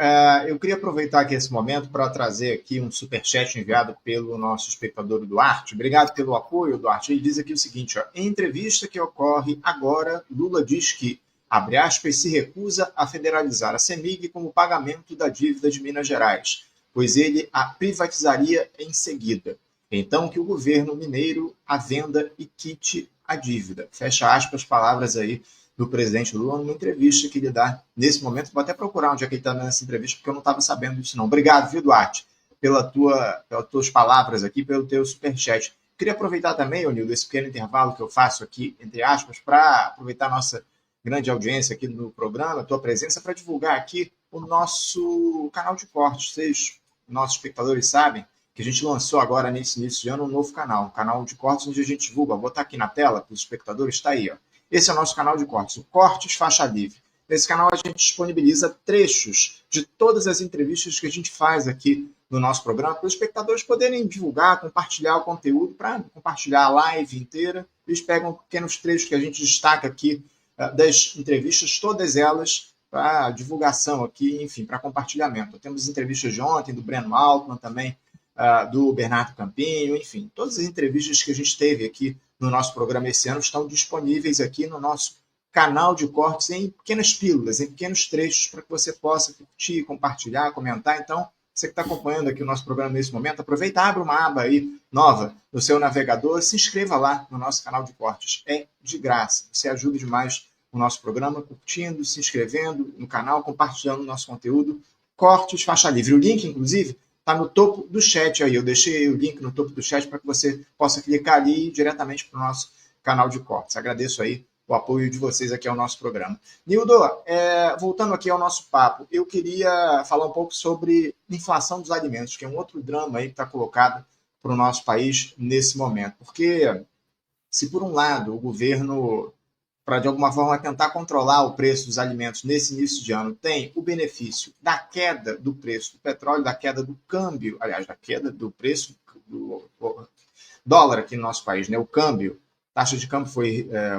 eu queria aproveitar aqui esse momento para trazer aqui um superchat enviado pelo nosso espectador Duarte. Obrigado pelo apoio, Duarte. Ele diz aqui o seguinte, ó, em entrevista que ocorre agora, Lula diz que, abre aspas, se recusa a federalizar a CEMIG como pagamento da dívida de Minas Gerais, pois ele a privatizaria em seguida. Então, que o governo mineiro a venda e quite a dívida. Fecha aspas, palavras aí do presidente Lula numa entrevista que ele dá nesse momento. Vou até procurar onde é que ele está dando essa entrevista, porque eu não estava sabendo disso não. Obrigado, viu, Duarte, pelas tuas palavras aqui, pelo teu superchat. Queria aproveitar também, Nildo, esse pequeno intervalo que eu faço aqui, entre aspas, para aproveitar a nossa grande audiência aqui no programa, a tua presença, para divulgar aqui o nosso canal de cortes. Vocês, nossos espectadores, sabem que a gente lançou agora, nesse início de ano, um novo canal, um canal de cortes onde a gente divulga. Vou botar aqui na tela para os espectadores, está aí, ó. Esse é o nosso canal de cortes, o Cortes Faixa Livre. Nesse canal a gente disponibiliza trechos de todas as entrevistas que a gente faz aqui no nosso programa, para os espectadores poderem divulgar, compartilhar o conteúdo, para compartilhar a live inteira. Eles pegam pequenos trechos que a gente destaca aqui das entrevistas, todas elas para divulgação aqui, enfim, para compartilhamento. Temos entrevistas de ontem, do Breno Altman também, do Bernardo Campinho, enfim, todas as entrevistas que a gente teve aqui no nosso programa esse ano estão disponíveis aqui no nosso canal de cortes em pequenas pílulas, em pequenos trechos, para que você possa curtir, compartilhar, comentar. Então, você que está acompanhando aqui o nosso programa nesse momento, aproveita, abre uma aba aí nova no seu navegador, se inscreva lá no nosso canal de cortes. É de graça. Você ajuda demais o nosso programa, curtindo, se inscrevendo no canal, compartilhando o nosso conteúdo. Cortes Faixa Livre. O link, inclusive, está no topo do chat aí. Eu deixei o link no topo do chat para que você possa clicar ali e ir diretamente para o nosso canal de cortes. Agradeço aí o apoio de vocês aqui ao nosso programa. Nildo, voltando aqui ao nosso papo, eu queria falar um pouco sobre inflação dos alimentos, que é um outro drama aí que está colocado para o nosso país nesse momento. Porque se, por um lado, o governo, para de alguma forma tentar controlar o preço dos alimentos nesse início de ano, tem o benefício da queda do preço do petróleo, da queda do câmbio, aliás, da queda do preço do dólar aqui no nosso país, né? O câmbio, taxa de câmbio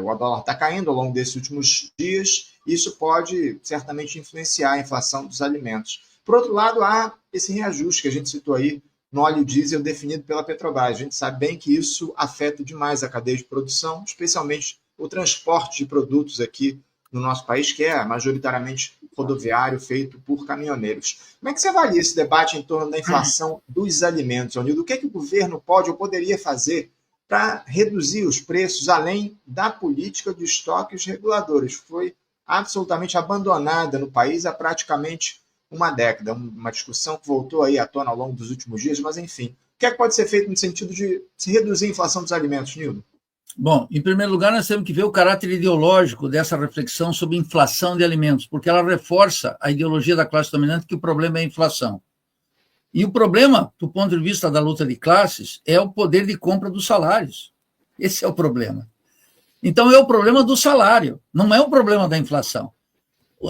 o dólar está caindo ao longo desses últimos dias, e isso pode certamente influenciar a inflação dos alimentos. Por outro lado, há esse reajuste que a gente citou aí no óleo diesel definido pela Petrobras. A gente sabe bem que isso afeta demais a cadeia de produção, especialmente o transporte de produtos aqui no nosso país, que é majoritariamente rodoviário, feito por caminhoneiros. Como é que você avalia esse debate em torno da inflação dos alimentos, Nildo? O que é que o governo pode ou poderia fazer para reduzir os preços, além da política de estoques reguladores, que foi absolutamente abandonada no país há praticamente uma década, uma discussão que voltou aí à tona ao longo dos últimos dias, mas enfim. O que é que pode ser feito no sentido de se reduzir a inflação dos alimentos, Nildo? Bom, em primeiro lugar, nós temos que ver o caráter ideológico dessa reflexão sobre inflação de alimentos, porque ela reforça a ideologia da classe dominante que o problema é a inflação. E o problema, do ponto de vista da luta de classes, é o poder de compra dos salários. Esse é o problema. Então, é o problema do salário, não é o problema da inflação.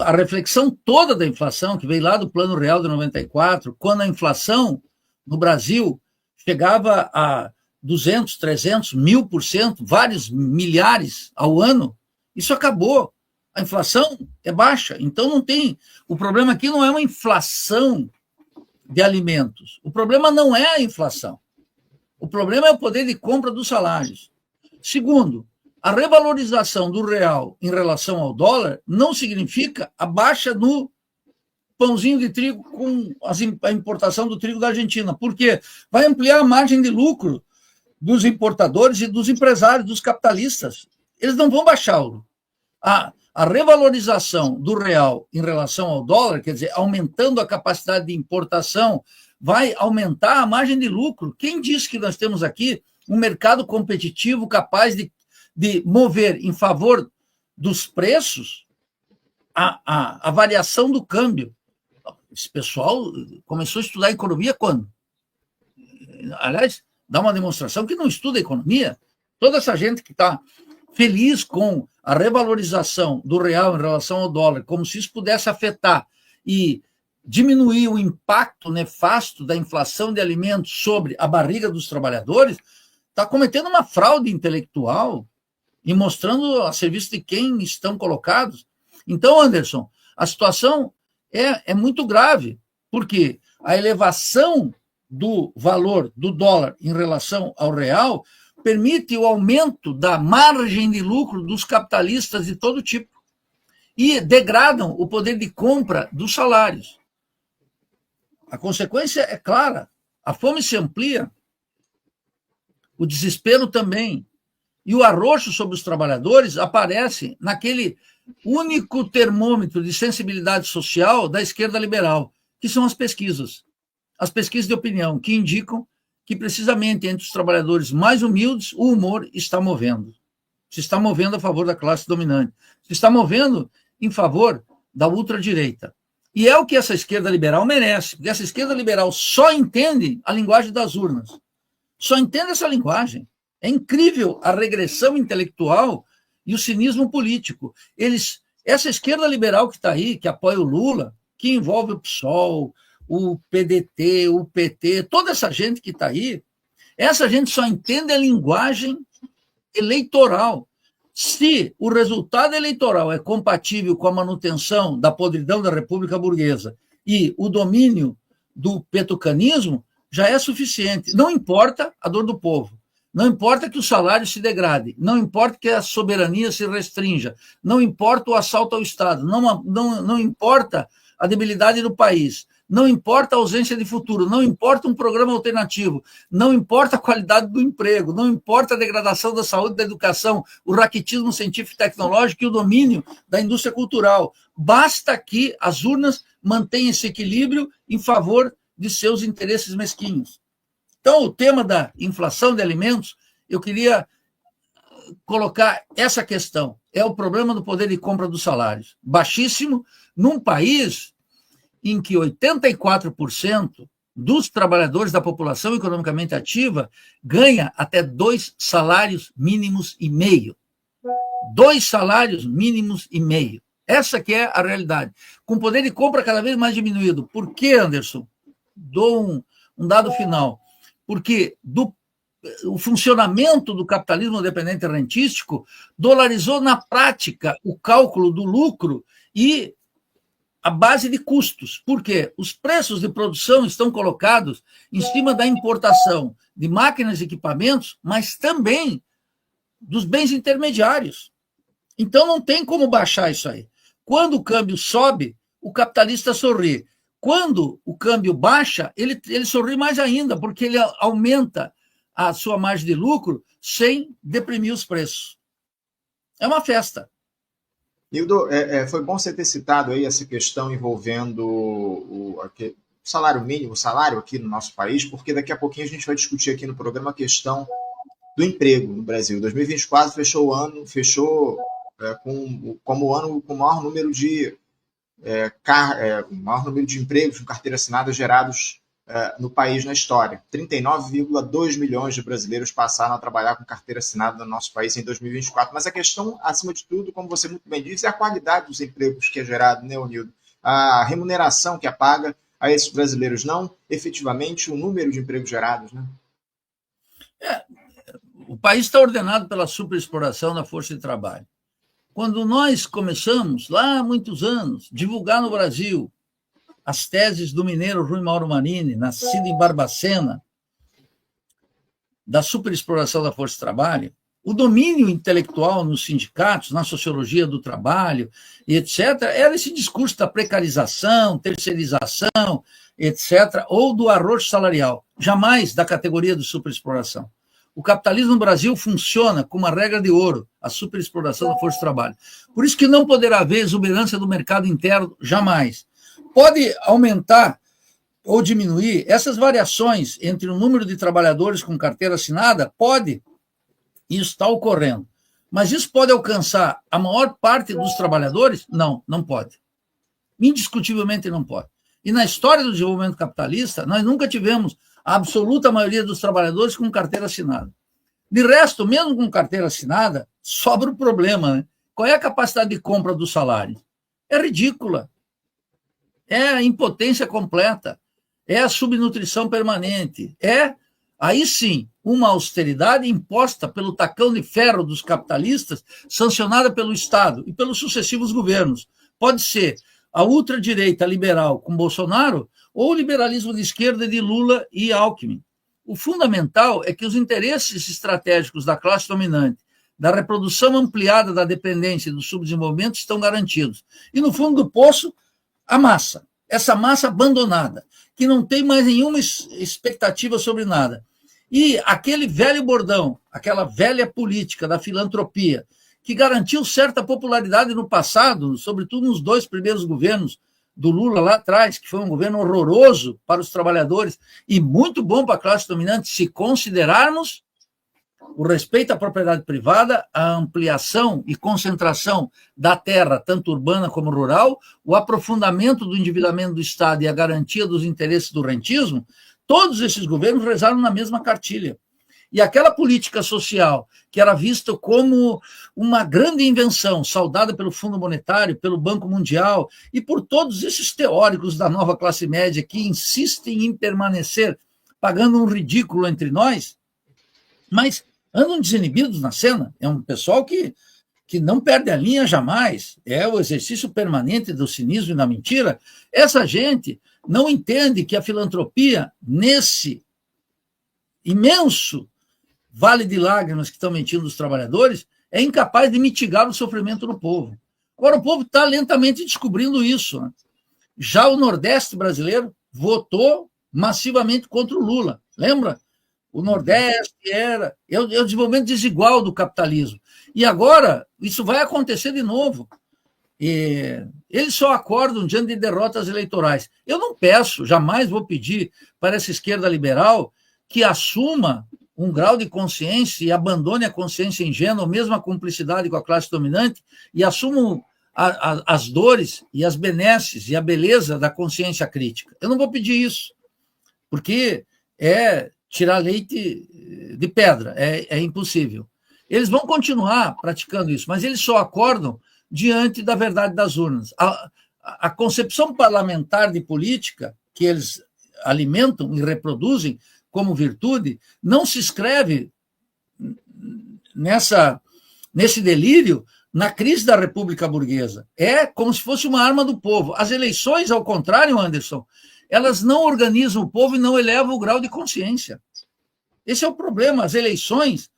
A reflexão toda da inflação, que veio lá do Plano Real de 94, quando a inflação no Brasil chegava a 200, 300, 1000%, vários milhares ao ano, isso acabou. A inflação é baixa, então não tem... O problema aqui não é uma inflação de alimentos. O problema não é a inflação. O problema é o poder de compra dos salários. Segundo, a revalorização do real em relação ao dólar não significa a baixa no pãozinho de trigo com a importação do trigo da Argentina. Por quê? Vai ampliar a margem de lucro dos importadores e dos empresários, dos capitalistas. Eles não vão baixar o... A revalorização do real em relação ao dólar, quer dizer, aumentando a capacidade de importação, vai aumentar a margem de lucro. Quem disse que nós temos aqui um mercado competitivo capaz de mover em favor dos preços a variação do câmbio? Esse pessoal começou a estudar economia quando? Aliás, dá uma demonstração que não estuda economia. Toda essa gente que está feliz com a revalorização do real em relação ao dólar, como se isso pudesse afetar e diminuir o impacto nefasto da inflação de alimentos sobre a barriga dos trabalhadores, está cometendo uma fraude intelectual e mostrando a serviço de quem estão colocados. Então, Anderson, a situação é muito grave, porque a elevação do valor do dólar em relação ao real permite o aumento da margem de lucro dos capitalistas de todo tipo e degradam o poder de compra dos salários. A consequência é clara, a fome se amplia, o desespero também, e o arroxo sobre os trabalhadores aparece naquele único termômetro de sensibilidade social da esquerda liberal, que são as pesquisas de opinião, que indicam que precisamente entre os trabalhadores mais humildes o humor está movendo. Se está movendo a favor da classe dominante, se está movendo em favor da ultradireita. E é o que essa esquerda liberal merece, porque essa esquerda liberal só entende a linguagem das urnas. Só entende essa linguagem. É incrível a regressão intelectual e o cinismo político. Essa esquerda liberal que está aí, que apoia o Lula, que envolve o PSOL, o PDT, o PT, toda essa gente que está aí, essa gente só entende a linguagem eleitoral. Se o resultado eleitoral é compatível com a manutenção da podridão da República Burguesa e o domínio do petucanismo, já é suficiente. Não importa a dor do povo, não importa que o salário se degrade, não importa que a soberania se restrinja, não importa o assalto ao Estado, não importa a debilidade do país, não importa a ausência de futuro, não importa um programa alternativo, não importa a qualidade do emprego, não importa a degradação da saúde e da educação, o raquitismo científico e tecnológico e o domínio da indústria cultural. Basta que as urnas mantenham esse equilíbrio em favor de seus interesses mesquinhos. Então, o tema da inflação de alimentos, eu queria colocar essa questão. É o problema do poder de compra dos salários. Baixíssimo, num país em que 84% dos trabalhadores da população economicamente ativa ganha até 2 salários mínimos e meio. 2 salários mínimos e meio. Essa que é a realidade. Com poder de compra cada vez mais diminuído. Por quê, Anderson? Dou um dado final. Porque o funcionamento do capitalismo dependente rentístico dolarizou na prática o cálculo do lucro e a base de custos. Por quê? Os preços de produção estão colocados em cima da importação de máquinas e equipamentos, mas também dos bens intermediários. Então não tem como baixar isso aí. Quando o câmbio sobe, o capitalista sorri. Quando o câmbio baixa, ele sorri mais ainda, porque ele aumenta a sua margem de lucro sem deprimir os preços. É uma festa. Nildo, foi bom você ter citado aí essa questão envolvendo o salário mínimo, o salário aqui no nosso país, porque daqui a pouquinho a gente vai discutir aqui no programa a questão do emprego no Brasil. 2024 fechou o ano, como o ano com o maior número de empregos com carteira assinada gerados no país na história. 39,2 milhões de brasileiros passaram a trabalhar com carteira assinada no nosso país em 2024. Mas a questão, acima de tudo, como você muito bem disse, é a qualidade dos empregos que é gerado, né, Nildo? A remuneração que é paga a esses brasileiros, não efetivamente o número de empregos gerados, né? O país está ordenado pela superexploração da força de trabalho. Quando nós começamos, lá há muitos anos, divulgar no Brasil as teses do mineiro Rui Mauro Marini, nascido em Barbacena, da superexploração da força de trabalho, o domínio intelectual nos sindicatos, na sociologia do trabalho, etc., era esse discurso da precarização, terceirização, etc., ou do arrocho salarial, jamais da categoria de superexploração. O capitalismo no Brasil funciona com uma regra de ouro, a superexploração da força de trabalho. Por isso que não poderá haver exuberância do mercado interno, jamais. Pode aumentar ou diminuir essas variações entre o número de trabalhadores com carteira assinada? Pode. Isso está ocorrendo. Mas isso pode alcançar a maior parte dos trabalhadores? Não, não pode. Indiscutivelmente não pode. E na história do desenvolvimento capitalista, nós nunca tivemos a absoluta maioria dos trabalhadores com carteira assinada. De resto, mesmo com carteira assinada, sobra o problema, né? Qual é a capacidade de compra do salário? É ridícula. É a impotência completa. É a subnutrição permanente. É, aí sim, uma austeridade imposta pelo tacão de ferro dos capitalistas, sancionada pelo Estado e pelos sucessivos governos. Pode ser a ultradireita liberal com Bolsonaro ou o liberalismo de esquerda de Lula e Alckmin. O fundamental é que os interesses estratégicos da classe dominante, da reprodução ampliada da dependência e do subdesenvolvimento estão garantidos. E no fundo do poço, a massa, essa massa abandonada, que não tem mais nenhuma expectativa sobre nada. E aquele velho bordão, aquela velha política da filantropia, que garantiu certa popularidade no passado, sobretudo nos 2 primeiros governos do Lula lá atrás, que foi um governo horroroso para os trabalhadores e muito bom para a classe dominante, se considerarmos o respeito à propriedade privada, a ampliação e concentração da terra, tanto urbana como rural, o aprofundamento do endividamento do Estado e a garantia dos interesses do rentismo. Todos esses governos rezaram na mesma cartilha. E aquela política social, que era vista como uma grande invenção, saudada pelo Fundo Monetário, pelo Banco Mundial e por todos esses teóricos da nova classe média que insistem em permanecer pagando um ridículo entre nós, mas andam desinibidos na cena. É um pessoal que não perde a linha jamais. É o exercício permanente do cinismo e da mentira. Essa gente não entende que a filantropia, nesse imenso vale de lágrimas que estão mentindo os trabalhadores, é incapaz de mitigar o sofrimento do povo. Agora, o povo está lentamente descobrindo isso, né? Já o Nordeste brasileiro votou massivamente contra o Lula. Lembra? O Nordeste é o desenvolvimento desigual do capitalismo. E agora, isso vai acontecer de novo. E eles só acordam diante de derrotas eleitorais. Eu não peço, jamais vou pedir para essa esquerda liberal que assuma um grau de consciência e abandone a consciência ingênua, mesmo a cumplicidade com a classe dominante, e assumam as dores e as benesses e a beleza da consciência crítica. Eu não vou pedir isso, porque é tirar leite de pedra, é impossível. Eles vão continuar praticando isso, mas eles só acordam diante da verdade das urnas. A concepção parlamentar de política que eles alimentam e reproduzem como virtude não se escreve nesse delírio na crise da República Burguesa. É como se fosse uma arma do povo. As eleições, ao contrário, Anderson, elas não organizam o povo e não elevam o grau de consciência. Esse é o problema. As eleições,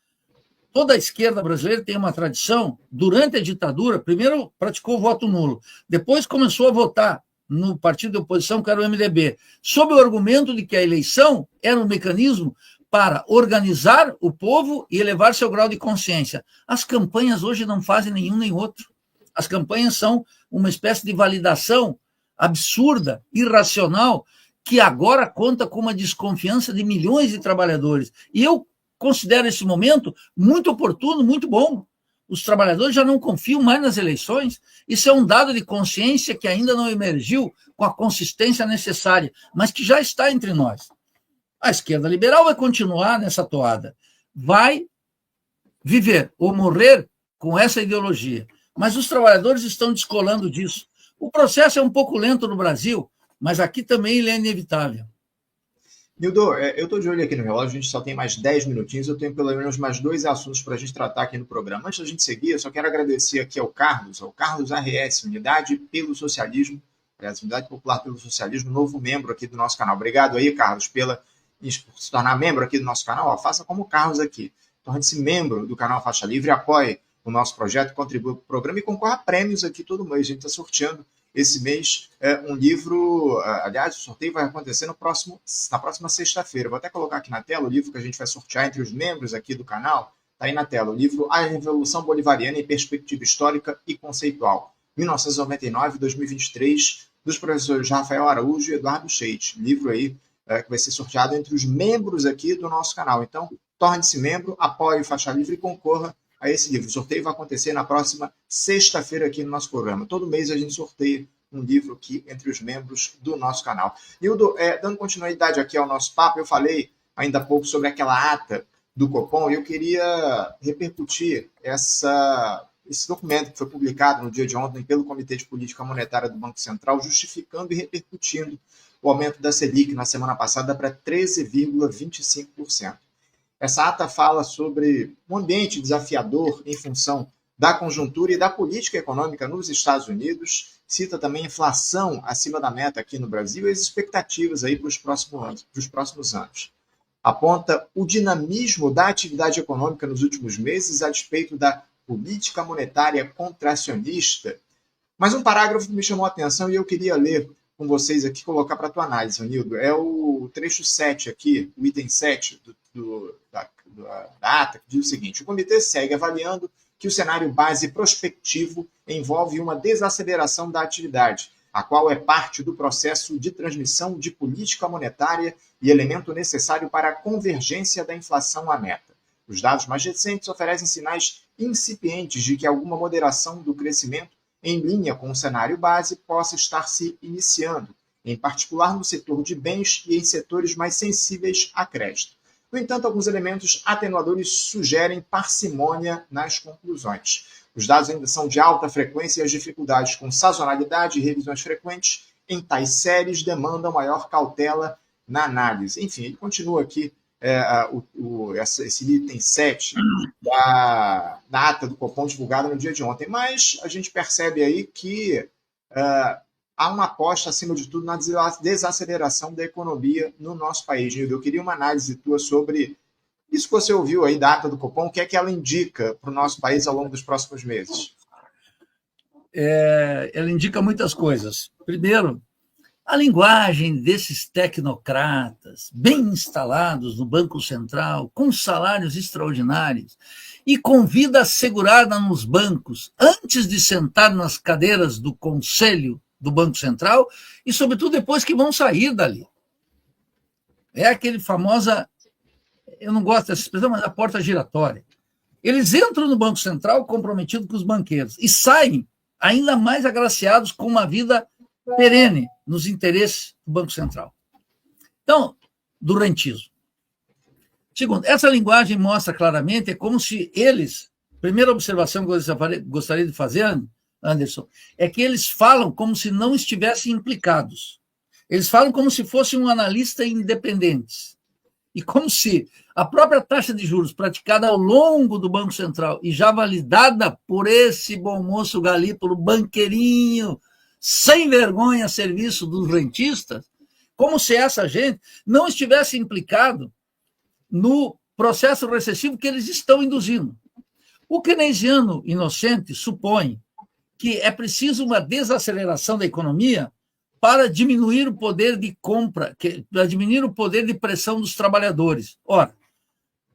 toda a esquerda brasileira tem uma tradição. Durante a ditadura, primeiro praticou o voto nulo, depois começou a votar no partido de oposição, que era o MDB, sob o argumento de que a eleição era um mecanismo para organizar o povo e elevar seu grau de consciência. As campanhas hoje não fazem nenhum nem outro. As campanhas são uma espécie de validação absurda, irracional, que agora conta com uma desconfiança de milhões de trabalhadores. E eu considero esse momento muito oportuno, muito bom. Os trabalhadores já não confiam mais nas eleições. Isso é um dado de consciência que ainda não emergiu com a consistência necessária, mas que já está entre nós. A esquerda liberal vai continuar nessa toada. Vai viver ou morrer com essa ideologia. Mas os trabalhadores estão descolando disso. O processo é um pouco lento no Brasil, mas aqui também ele é inevitável. Nildo, eu estou de olho aqui no relógio, a gente só tem mais 10 minutinhos, eu tenho pelo menos mais dois assuntos para a gente tratar aqui no programa. Antes da gente seguir, eu só quero agradecer aqui ao Carlos RS, Unidade pelo Socialismo, Unidade Popular pelo Socialismo, novo membro aqui do nosso canal. Obrigado aí, Carlos, por se tornar membro aqui do nosso canal. Ó, faça como o Carlos aqui, torne-se membro do canal Faixa Livre, apoie o nosso projeto, contribua para o programa e concorra a prêmios aqui todo mês. A gente está sorteando esse mês um livro, aliás, o sorteio vai acontecer na próxima sexta-feira. Vou até colocar aqui na tela o livro que a gente vai sortear entre os membros aqui do canal. Está aí na tela, o livro A Revolução Bolivariana em Perspectiva Histórica e Conceitual, 1999-2023, dos professores Rafael Araújo e Eduardo Scheidt. Livro aí que vai ser sorteado entre os membros aqui do nosso canal. Então, torne-se membro, apoie o Faixa Livre e concorra a esse livro. O sorteio vai acontecer na próxima sexta-feira aqui no nosso programa. Todo mês a gente sorteia um livro aqui entre os membros do nosso canal. Nildo, dando continuidade aqui ao nosso papo, eu falei ainda há pouco sobre aquela ata do Copom e eu queria repercutir esse documento que foi publicado no dia de ontem pelo Comitê de Política Monetária do Banco Central, justificando e repercutindo o aumento da Selic na semana passada para 13,25%. Essa ata fala sobre um ambiente desafiador em função da conjuntura e da política econômica nos Estados Unidos, cita também inflação acima da meta aqui no Brasil e as expectativas aí para os próximos anos. Aponta o dinamismo da atividade econômica nos últimos meses a despeito da política monetária contracionista. Mas um parágrafo que me chamou a atenção e eu queria ler com vocês aqui, colocar para a tua análise, Nildo, é o trecho 7 aqui, o item 7 da ata, que diz o seguinte: o comitê segue avaliando que o cenário base prospectivo envolve uma desaceleração da atividade, a qual é parte do processo de transmissão de política monetária e elemento necessário para a convergência da inflação à meta. Os dados mais recentes oferecem sinais incipientes de que alguma moderação do crescimento em linha com o cenário base possa estar se iniciando, em particular no setor de bens e em setores mais sensíveis a crédito. No entanto, alguns elementos atenuadores sugerem parcimônia nas conclusões. Os dados ainda são de alta frequência e as dificuldades com sazonalidade e revisões frequentes em tais séries demandam maior cautela na análise. Enfim, ele continua aqui esse item 7 da ata do Copom divulgada no dia de ontem. Mas a gente percebe aí que há uma aposta, acima de tudo, na desaceleração da economia no nosso país. Nildo, eu queria uma análise tua sobre isso que você ouviu aí da ata do Copom, o que é que ela indica para o nosso país ao longo dos próximos meses? Ela indica muitas coisas. Primeiro, a linguagem desses tecnocratas, bem instalados no Banco Central, com salários extraordinários, e com vida assegurada nos bancos, antes de sentar nas cadeiras do Conselho do Banco Central, e, sobretudo, depois que vão sair dali. É aquele famosa, eu não gosto dessa expressão, mas a porta giratória. Eles entram no Banco Central comprometidos com os banqueiros e saem ainda mais agraciados com uma vida perene nos interesses do Banco Central. Então, do rentismo. Segundo, essa linguagem mostra claramente, é como se eles, primeira observação que eu gostaria de fazer, Anderson, é que eles falam como se não estivessem implicados. Eles falam como se fossem um analista independentes. E como se a própria taxa de juros praticada ao longo do Banco Central e já validada por esse bom moço Galípolo, banqueirinho, sem vergonha a serviço dos rentistas, como se essa gente não estivesse implicado no processo recessivo que eles estão induzindo. O keynesiano inocente supõe que é preciso uma desaceleração da economia para diminuir o poder de compra, para diminuir o poder de pressão dos trabalhadores. Ora,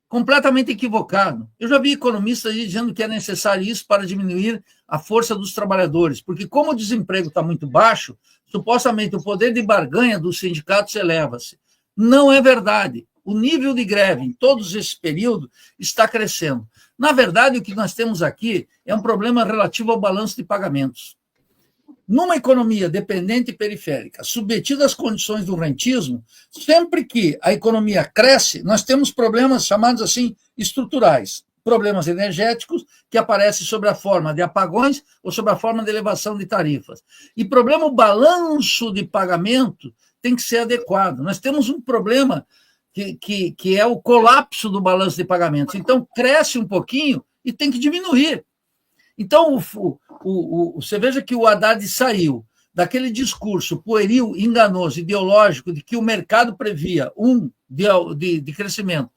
completamente equivocado. Eu já vi economistas dizendo que é necessário isso para diminuir a força dos trabalhadores, porque como o desemprego está muito baixo, supostamente o poder de barganha dos sindicatos eleva-se. Não é verdade. O nível de greve em todos esse período está crescendo. Na verdade, o que nós temos aqui é um problema relativo ao balanço de pagamentos. Numa economia dependente e periférica, submetida às condições do rentismo, sempre que a economia cresce, nós temos problemas chamados assim estruturais. problemas energéticos que aparecem sob a forma de apagões ou sob a forma de elevação de tarifas. E problema, o balanço de pagamento tem que ser adequado. Nós temos um problema que é o colapso do balanço de pagamentos. Então, cresce um pouquinho e tem que diminuir. Então, você veja que o Haddad saiu daquele discurso pueril, enganoso, ideológico, de que o mercado previa de crescimento,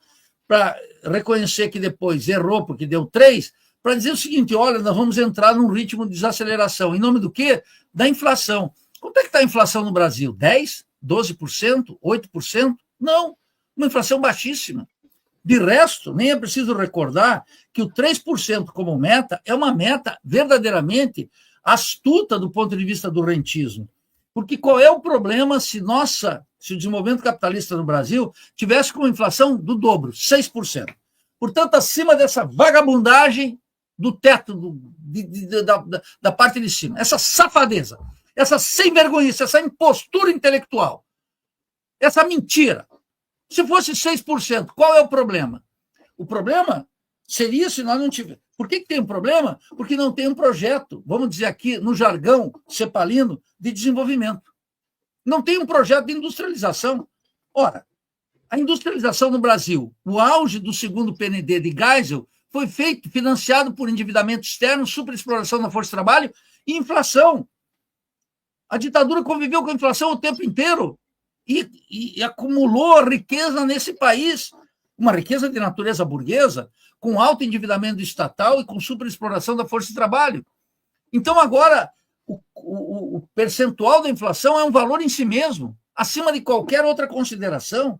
para reconhecer que depois errou, porque deu 3, para dizer o seguinte: olha, nós vamos entrar num ritmo de desaceleração. Em nome do quê? Da inflação. Quanto é que está a inflação no Brasil? 10%? 12%? 8%? Não, uma inflação baixíssima. De resto, nem é preciso recordar que o 3% como meta é uma meta verdadeiramente astuta do ponto de vista do rentismo. Porque qual é o problema se o desenvolvimento capitalista no Brasil tivesse com uma inflação do dobro, 6%? Portanto, acima dessa vagabundagem do teto, da parte de cima, essa safadeza, essa sem vergonhice, essa impostura intelectual, essa mentira. Se fosse 6%, qual é o problema? O problema seria se nós não tivéssemos. Por que tem um problema? Porque não tem um projeto, vamos dizer aqui, no jargão cepalino, de desenvolvimento. Não tem um projeto de industrialização. Ora, a industrialização no Brasil, o auge do segundo PND de Geisel, foi financiado por endividamento externo, superexploração da força de trabalho e inflação. A ditadura conviveu com a inflação o tempo inteiro e acumulou riqueza nesse país, uma riqueza de natureza burguesa, com alto endividamento estatal e com superexploração da força de trabalho. Então, agora, o percentual da inflação é um valor em si mesmo, acima de qualquer outra consideração.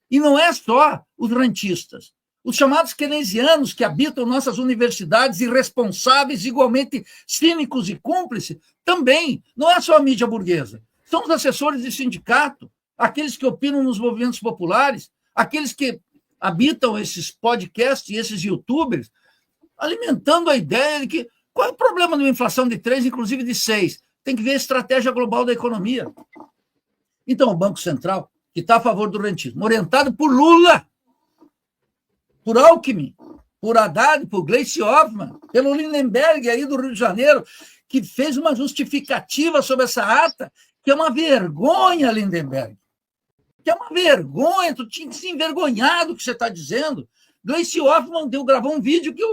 E não é só os rentistas. Os chamados keynesianos que habitam nossas universidades, irresponsáveis, igualmente cínicos e cúmplices, também. Não é só a mídia burguesa. São os assessores de sindicato, aqueles que opinam nos movimentos populares, aqueles que habitam esses podcasts e esses youtubers, alimentando a ideia de que qual é o problema de uma inflação de 3, inclusive de 6? Tem que ver a estratégia global da economia. Então, o Banco Central, que está a favor do rentismo, orientado por Lula, por Alckmin, por Haddad, por Gleisi Hoffmann, pelo Lindenberg aí do Rio de Janeiro, que fez uma justificativa sobre essa ata, que é uma vergonha, Lindenberg. Que é uma vergonha, tu tinha que se envergonhar do que você está dizendo. Gleisi Hoffmann gravou um vídeo que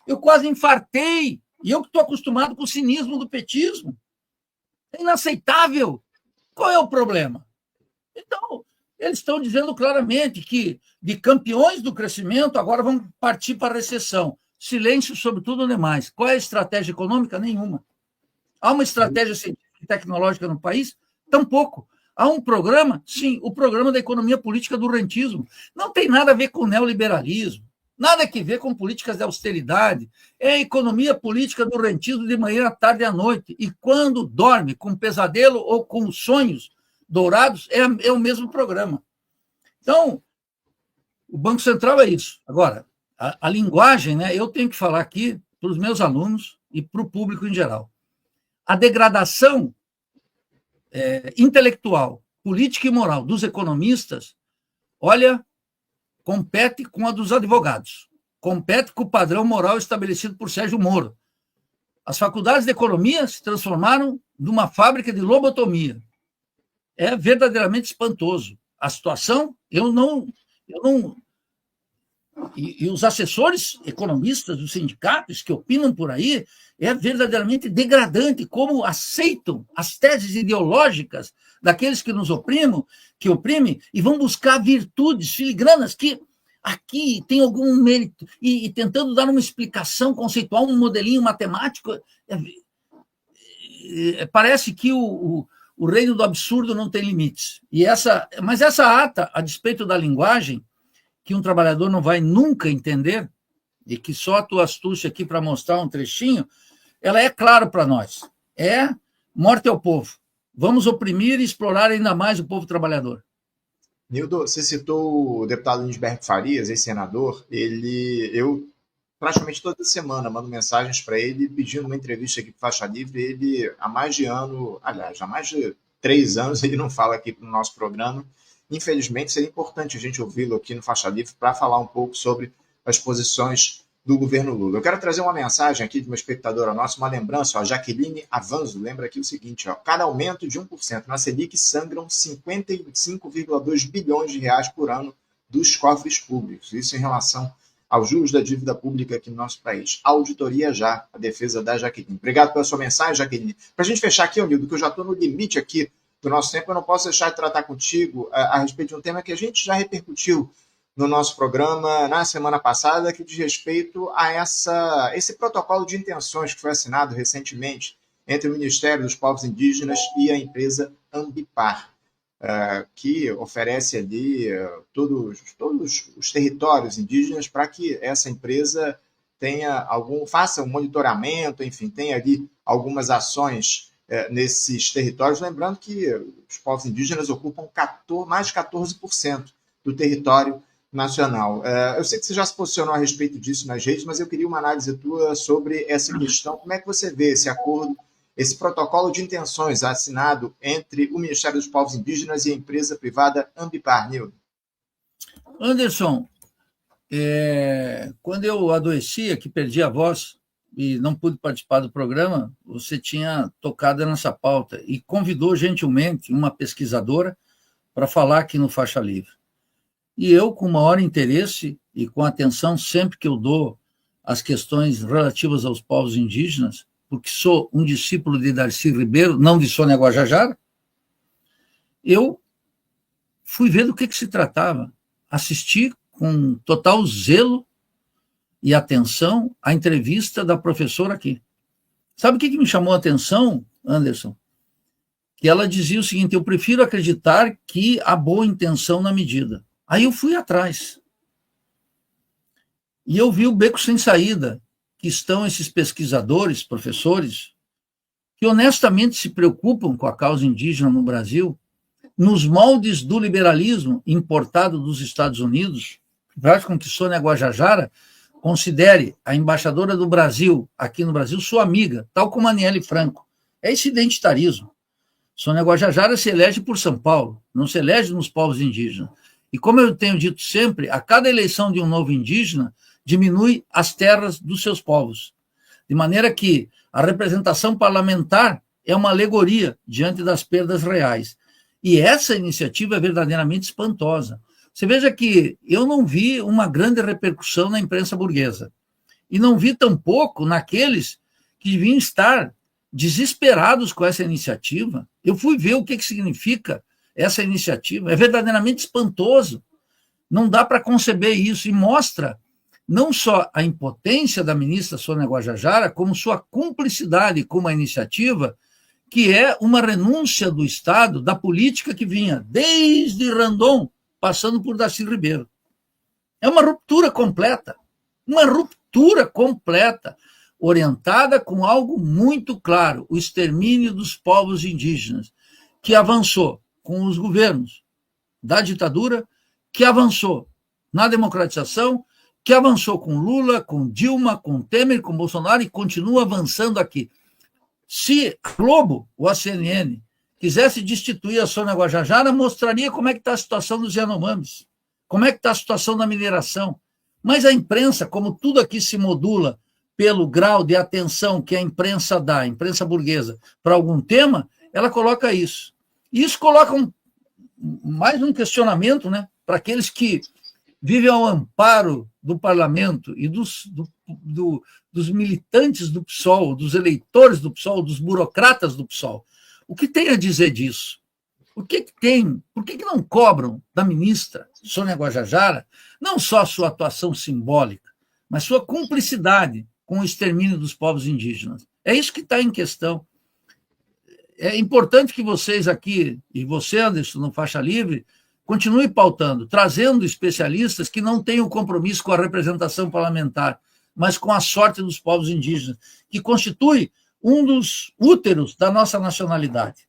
eu quase infartei, e eu que estou acostumado com o cinismo do petismo. É inaceitável. Qual é o problema? Então, eles estão dizendo claramente que de campeões do crescimento agora vão partir para a recessão. Silêncio sobre tudo o demais. Qual é a estratégia econômica? Nenhuma. Há uma estratégia científica e tecnológica no país? Tampouco. Há um programa? Sim, o programa da economia política do rentismo. Não tem nada a ver com neoliberalismo, nada a ver com políticas de austeridade. É a economia política do rentismo de manhã, à tarde e à noite. E quando dorme com pesadelo ou com sonhos dourados, é o mesmo programa. Então, o Banco Central é isso. Agora, a linguagem, né, eu tenho que falar aqui para os meus alunos e para o público em geral. A degradação intelectual, política e moral dos economistas, olha, compete com a dos advogados, compete com o padrão moral estabelecido por Sérgio Moro. As faculdades de economia se transformaram numa fábrica de lobotomia. É verdadeiramente espantoso. A situação, e os assessores economistas dos sindicatos que opinam por aí, é verdadeiramente degradante como aceitam as teses ideológicas daqueles que nos oprimem e vão buscar virtudes filigranas que aqui tem algum mérito e tentando dar uma explicação conceitual, um modelinho matemático. Parece que o reino do absurdo não tem limites. Mas essa ata, a despeito da linguagem, que um trabalhador não vai nunca entender, e que só a tua astúcia aqui para mostrar um trechinho, ela é clara para nós. É morte ao povo. Vamos oprimir e explorar ainda mais o povo trabalhador. Nildo, você citou o deputado Lindbergh Farias, ex-senador. Eu praticamente toda semana mando mensagens para ele pedindo uma entrevista aqui para Faixa Livre. Ele, há mais de 3 anos, ele não fala aqui no nosso programa. Infelizmente, seria importante a gente ouvi-lo aqui no Faixa Livre para falar um pouco sobre as posições do governo Lula. Eu quero trazer uma mensagem aqui de uma espectadora nossa, uma lembrança, ó, Jaqueline Avanzo, lembra aqui o seguinte, ó, cada aumento de 1% na Selic sangram 55,2 bilhões de reais por ano dos cofres públicos. Isso em relação aos juros da dívida pública aqui no nosso país. Auditoria já, a defesa da Jaqueline. Obrigado pela sua mensagem, Jaqueline. Para a gente fechar aqui, Nildo, que eu já estou no limite aqui do nosso tempo, eu não posso deixar de tratar contigo a respeito de um tema que a gente já repercutiu no nosso programa na semana passada, que diz respeito a esse protocolo de intenções que foi assinado recentemente entre o Ministério dos Povos Indígenas e a empresa Ambipar, que oferece ali todos os territórios indígenas para que essa empresa faça um monitoramento, enfim, tenha ali algumas ações nesses territórios, lembrando que os povos indígenas ocupam mais de 14% do território nacional. Eu sei que você já se posicionou a respeito disso nas redes, mas eu queria uma análise tua sobre essa questão. Como é que você vê esse acordo, esse protocolo de intenções assinado entre o Ministério dos Povos Indígenas e a empresa privada Ambipar, Nildo? Anderson, quando eu adoecia, que perdi a voz e não pude participar do programa, você tinha tocado nessa pauta e convidou gentilmente uma pesquisadora para falar aqui no Faixa Livre. E eu, com maior interesse e com atenção sempre que eu dou às questões relativas aos povos indígenas, porque sou um discípulo de Darcy Ribeiro, não de Sônia Guajajara, eu fui ver do que se tratava. Assisti com total zelo e atenção a entrevista da professora aqui. Sabe o que me chamou a atenção, Anderson? Que ela dizia o seguinte: eu prefiro acreditar que há boa intenção na medida. Aí eu fui atrás. E eu vi o beco sem saída, que estão esses pesquisadores, professores, que honestamente se preocupam com a causa indígena no Brasil, nos moldes do liberalismo importado dos Estados Unidos, que faz com que Sônia Guajajara considere a embaixadora do Brasil, aqui no Brasil, sua amiga, tal como a Aniele Franco. É esse identitarismo. Sônia Guajajara se elege por São Paulo, não se elege nos povos indígenas. E como eu tenho dito sempre, a cada eleição de um novo indígena, diminui as terras dos seus povos. De maneira que a representação parlamentar é uma alegoria diante das perdas reais. E essa iniciativa é verdadeiramente espantosa. Você veja que eu não vi uma grande repercussão na imprensa burguesa. E não vi tampouco naqueles que deviam estar desesperados com essa iniciativa. Eu fui ver o que significa essa iniciativa. É verdadeiramente espantoso. Não dá para conceber isso. E mostra não só a impotência da ministra Sônia Guajajara, como sua cumplicidade com uma iniciativa que é uma renúncia do Estado da política que vinha desde Randon, passando por Darcy Ribeiro. É uma ruptura completa, orientada com algo muito claro, o extermínio dos povos indígenas, que avançou com os governos da ditadura, que avançou na democratização, que avançou com Lula, com Dilma, com Temer, com Bolsonaro e continua avançando aqui. Se a Globo ou a CNN quisesse destituir a Sônia Guajajara, mostraria como é que está a situação dos Yanomamis, como é que está a situação da mineração. Mas a imprensa, como tudo aqui se modula pelo grau de atenção que a imprensa dá, a imprensa burguesa, para algum tema, ela coloca isso. E isso coloca mais um questionamento, né, para aqueles que vivem ao amparo do parlamento e dos militantes do PSOL, dos eleitores do PSOL, dos burocratas do PSOL. O que tem a dizer disso? O que tem? Por que não cobram da ministra Sônia Guajajara não só sua atuação simbólica, mas sua cumplicidade com o extermínio dos povos indígenas? É isso que está em questão. É importante que vocês aqui, e você, Anderson, no Faixa Livre, continue pautando, trazendo especialistas que não tenham compromisso com a representação parlamentar, mas com a sorte dos povos indígenas, que constitui um dos úteros da nossa nacionalidade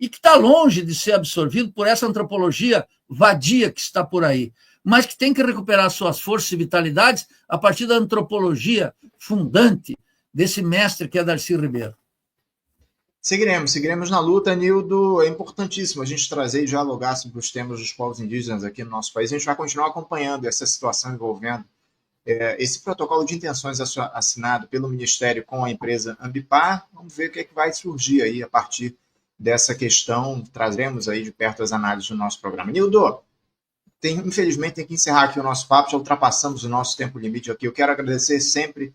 e que está longe de ser absorvido por essa antropologia vadia que está por aí, mas que tem que recuperar suas forças e vitalidades a partir da antropologia fundante desse mestre que é Darcy Ribeiro. Seguiremos na luta, Nildo. É importantíssimo a gente trazer e dialogar sobre os temas dos povos indígenas aqui no nosso país. A gente vai continuar acompanhando essa situação envolvendo esse protocolo de intenções assinado pelo Ministério com a empresa Ambipar, vamos ver o que é que vai surgir aí a partir dessa questão. Trazemos aí de perto as análises do nosso programa. Nildo, infelizmente tem que encerrar aqui o nosso papo, já ultrapassamos o nosso tempo limite aqui. Eu quero agradecer sempre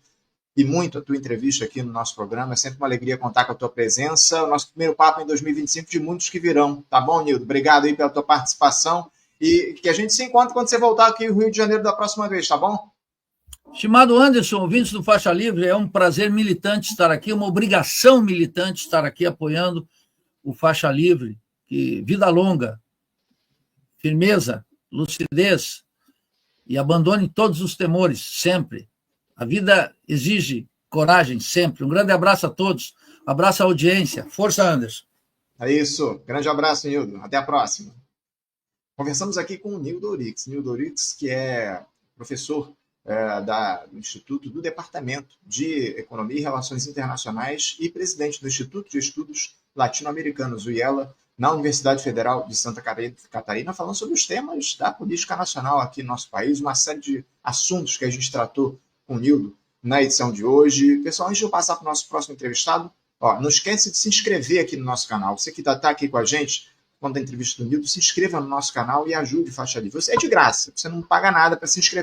e muito a tua entrevista aqui no nosso programa. É sempre uma alegria contar com a tua presença. O nosso primeiro papo em 2025 de muitos que virão. Tá bom, Nildo? Obrigado aí pela tua participação e que a gente se encontre quando você voltar aqui no Rio de Janeiro da próxima vez, tá bom? Estimado Anderson, ouvintes do Faixa Livre, é um prazer militante estar aqui, uma obrigação militante estar aqui apoiando o Faixa Livre. Que vida longa, firmeza, lucidez e abandone todos os temores, sempre. A vida exige coragem, sempre. Um grande abraço a todos, abraço à audiência. Força, Anderson. É isso. Grande abraço, Nildo. Até a próxima. Conversamos aqui com o Nildo Oryx. Nildo Oryx, que é professor do Instituto, do Departamento de Economia e Relações Internacionais e presidente do Instituto de Estudos Latino-Americanos, o IELA, na Universidade Federal de Santa Catarina, falando sobre os temas da política nacional aqui no nosso país, uma série de assuntos que a gente tratou com o Nildo na edição de hoje. Pessoal, antes de eu passar para o nosso próximo entrevistado, não esquece de se inscrever aqui no nosso canal. Você que está aqui com a gente, quando a entrevista do Nildo, se inscreva no nosso canal e ajude o Faixa Livre. É de graça, você não paga nada para se inscrever